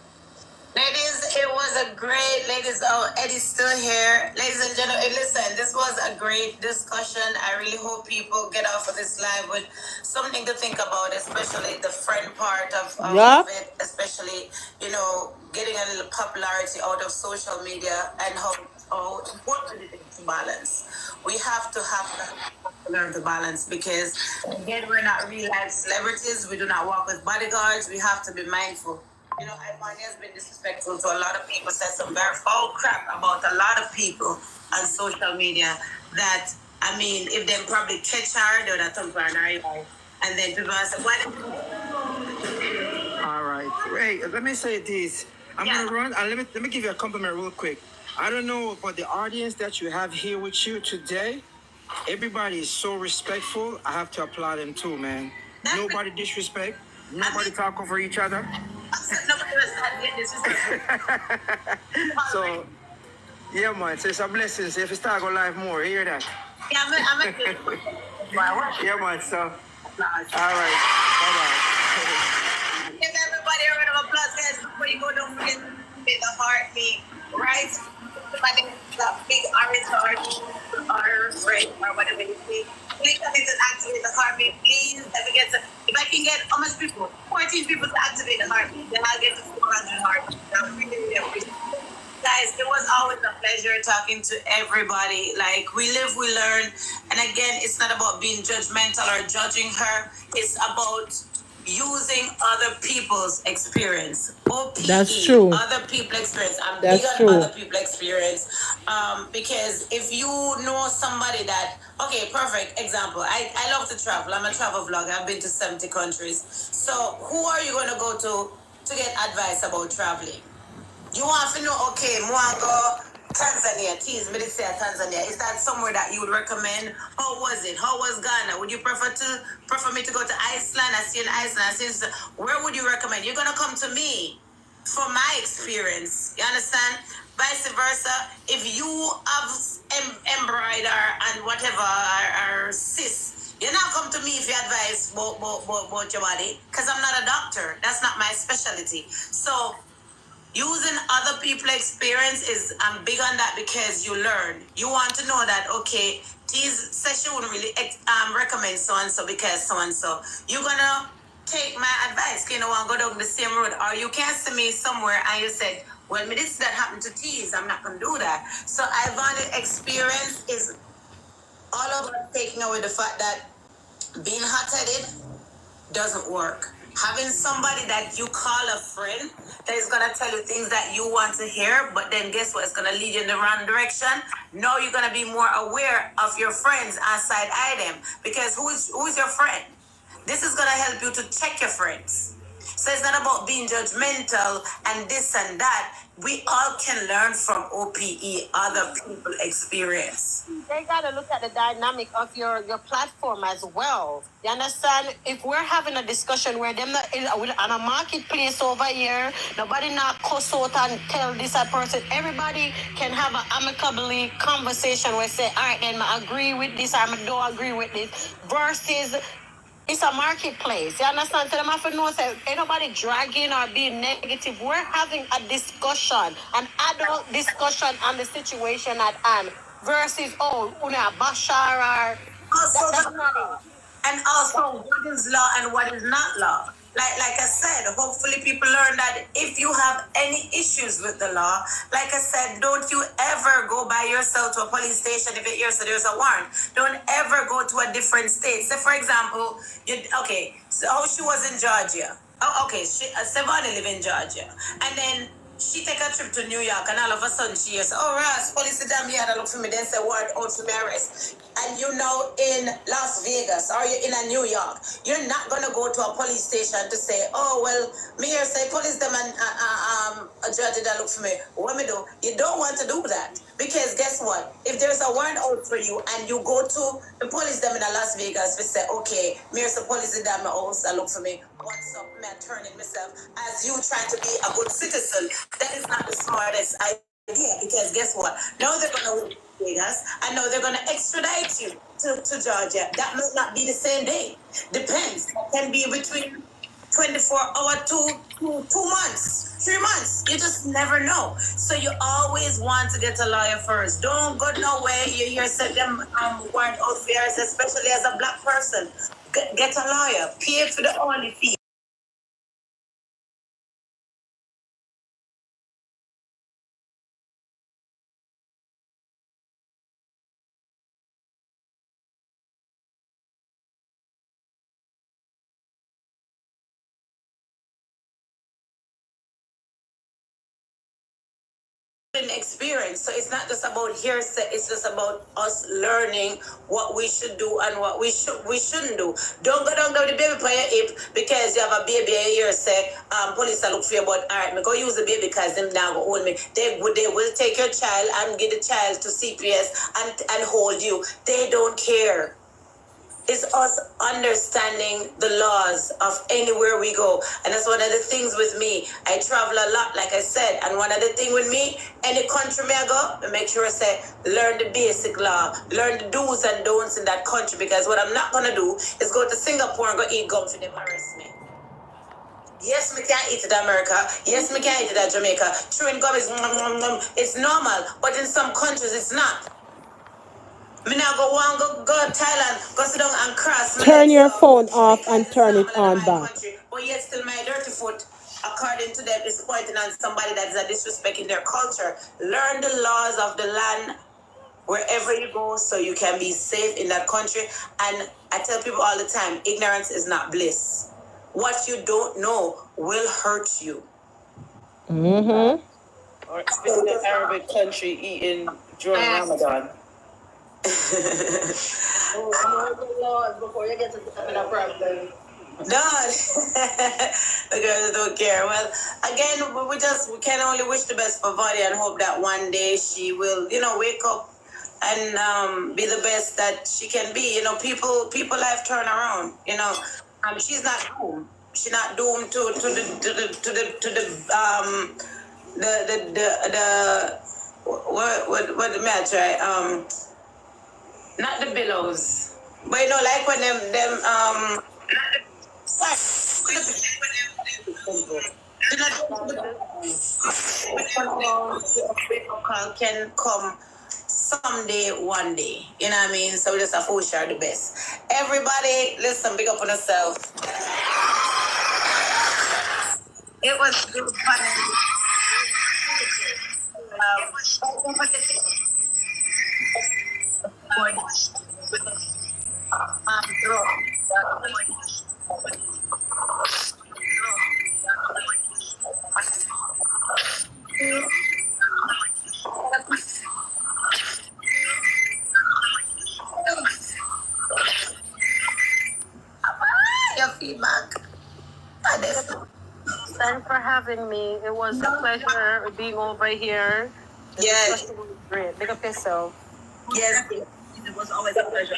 Ladies, it was a great, oh, Eddie's still here. Ladies and gentlemen, listen, this was was a great discussion. I really hope people get off of this live with something to think about, especially the friend part of it, especially, you know, getting a little popularity out of social media and how important it is to balance. We have to learn to balance because, again, we're not real life celebrities. We do not walk with bodyguards. We have to be mindful. You know, Ivany has been disrespectful to a lot of people, said some very foul crap about a lot of people on social media that, I mean, if they probably catch her, they would have thump her in her eye. And then people are saying, All right. Hey, let me say this. I'm gonna run and let me give you a compliment real quick. I don't know about the audience that you have here with you today. Everybody is so respectful. I have to applaud them too, man. Nobody disrespect. Nobody talk over each other. nobody was not getting disrespectful. So, yeah, man. So it's a blessing. So if you start going live more, hear that. Yeah, I'm a good Yeah, man. So, all right. Bye-bye. Give everybody a round of applause, guys. Before you go, don't forget to hit the heartbeat, right? Somebody that big orange heart or red or whatever you see. Click on it and activate the heartbeat, please. If I can get how much people? 14 people to activate the heartbeat, then I'll get to 400 heartbeats. That would really, really appreciate it. Guys, it was always a pleasure talking to everybody. Like, we live, we learn. And again, it's not about being judgmental or judging her. It's about using other people's experience. OPE, That's true. Other people's experience. I'm That's big on true. other people's experience. Because if you know somebody that, okay, perfect example. I love to travel. I'm a travel vlogger. I've been to 70 countries. So who are you going to go to get advice about traveling? You want to know, okay, I want to go Tanzania, tease me to say Tanzania. Is that somewhere that you would recommend? How was it? How was Ghana? Would you prefer me to go to Iceland? I see in Iceland. Where would you recommend? You're gonna come to me for my experience. You understand? Vice versa. If you have embroider and whatever or cis, you're not come to me if you advise about your body, because I'm not a doctor. That's not my specialty. So using other people's experience is, I'm big on that because you learn. You want to know that, okay, these session wouldn't really recommend so and so because so and so. You're gonna take my advice. You know, I'll go down the same road, or you can't see me somewhere and you said, well, this that happened to Tease. I'm not gonna do that. So Ivany experience is all about taking away the fact that being hot-headed doesn't work. Having somebody that you call a friend that is gonna tell you things that you want to hear, but then guess what? It's gonna lead you in the wrong direction. No, you're gonna be more aware of your friends and side eye them, because who's your friend? This is gonna help you to check your friends. So it's not about being judgmental and this and that. We all can learn from OPE, other people experience. They gotta look at the dynamic of your platform as well. You understand? If we're having a discussion where them not on a marketplace over here, nobody not cuss out and tell this person. Everybody can have an amicably conversation where say, all right, then I agree with this, I don't agree with this, versus it's a marketplace. You understand? So them have to know, say, ain't nobody dragging or being negative. We're having a discussion, an adult discussion on the situation at hand, versus, oh, una bashar or that's not it. And also, what is law and what is not law? Like I said, hopefully people learn that if you have any issues with the law, like I said, don't you ever go by yourself to a police station if it hears that there's a warrant. Don't ever go to a different state. Say, for example, so how she was in Georgia. Oh, okay, Sevani live in Georgia. And then she take a trip to New York, and all of a sudden she hears, oh, Ross, police down here to look for me, then say, warrant out for me arrest. And you know in Las Vegas or you're in a New York, you're not going to go to a police station to say, oh, well, me here say police them and a judge that look for me. What me do? You don't want to do that. Because guess what? If there's a warrant out for you and you go to the police them in Las Vegas, we say, okay, me here's the police that my house that look for me. What's up, man? Turning myself as you trying to be a good citizen. That is not the smartest idea, because guess what? Now they're going to Vegas, I know they're going to extradite you to Georgia. That might not be the same day. Depends. It can be between 24 hours to 2 months, 3 months. You just never know. So you always want to get a lawyer first. Don't go nowhere. You hear said them warrant out for yours, especially as a black person. Get a lawyer. Pay for the only fee. Experience. So it's not just about hearsay, it's just about us learning what we should do and what we shouldn't do. Don't go down with the baby by your hip because you have a baby a year say police are look for you, but alright, me go use the baby because them now go hold me. They will take your child and get the child to CPS and hold you. They don't care. It's us understanding the laws of anywhere we go. And that's one of the things with me. I travel a lot, like I said. And one of the things with me, any country may I go, I make sure I say, learn the basic law. Learn the do's and don'ts in that country. Because what I'm not going to do is go to Singapore and go eat gum for them arrest me. Yes, me can eat it in America. Yes, me can eat it in Jamaica. Chewing gum is, it's normal. But in some countries, it's not. Me now go Thailand, go sit down and cross. Turn your phone off and turn it on back. Country, but yet still my dirty foot, according to them, is pointing on somebody that is a disrespect in their culture. Learn the laws of the land wherever you go so you can be safe in that country. And I tell people all the time, ignorance is not bliss. What you don't know will hurt you. Mm-hmm. Or especially in an Arabic country eating during Ramadan. Before you get to the problem. Done. The girls don't care. Well, again, we can only wish the best for Vadi and hope that one day she will, wake up and be the best that she can be. People life turn around. She's not doomed. She's not doomed to the what the match, right? Not the billows, but like when them can come someday, one day. You know what I mean? So we just have to wish her the best. Everybody, listen, big up on yourself. It was good fun. Don't forget to your feedback. Thanks for having me. It was a pleasure being over here. Yes. It was great. Big up yourself. Yes. It was always a pleasure.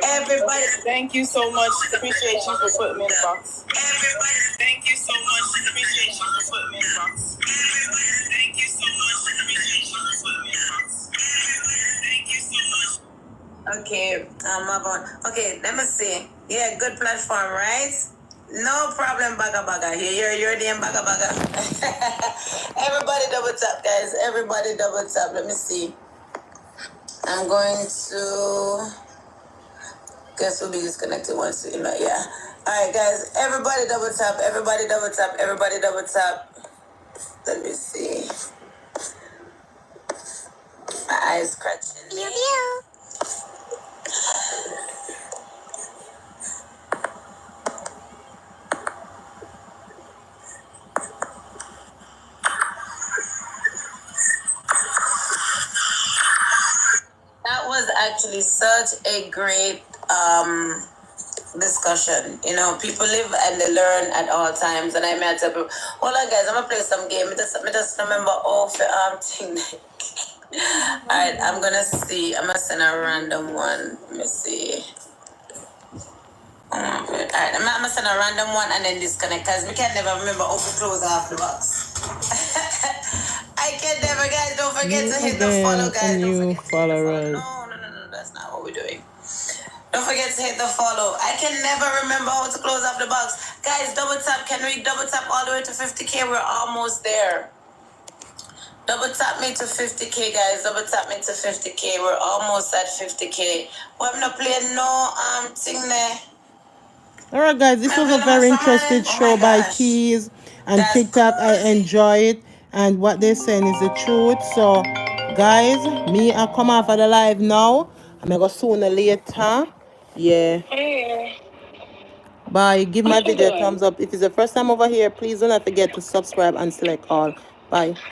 Everybody. Thank you so much. Appreciate you for putting me in the box. Everybody. Thank you so much. Appreciate you for putting me in the box. Thank you so much. Appreciate you for putting me in the box. Thank you so much. Okay, okay, let me see. Yeah, good platform, right? No problem, baga. Here, you're the baga. Everybody double tap, guys. Everybody double tap. Let me see. I'm going to. Guess we'll be disconnected once. Yeah. All right, guys. Everybody double tap. Everybody double tap. Everybody double tap. Let me see. My eyes scratching. That was actually such a great discussion. People live and they learn at all times. And I met tell people, hold on guys, I'm gonna play some game. I just remember all the thing. Alright, I'm gonna send a random one. Let me see. Alright, I'm gonna send a random one and then disconnect because we can never remember how to close off the box. I can never, guys. Don't forget to hit the follow, guys. Don't forget to hit the follow. No, that's not what we're doing. Don't forget to hit the follow. I can never remember how to close off the box. Guys, double tap. Can we double tap all the way to 50K? We're almost there. Double tap me to 50K, guys. Double tap me to 50K. We're almost at 50K. Well, I'm not playing no thing there. Alright guys, this was a very interesting show by Keys and That's TikTok. I crazy. enjoy it, and what they're saying is the truth. So guys, me I come off of the live now. I'm gonna go sooner or later. Yeah. Bye. Give my video a thumbs up. If it's the first time over here, please do not forget to subscribe and select all. Bye.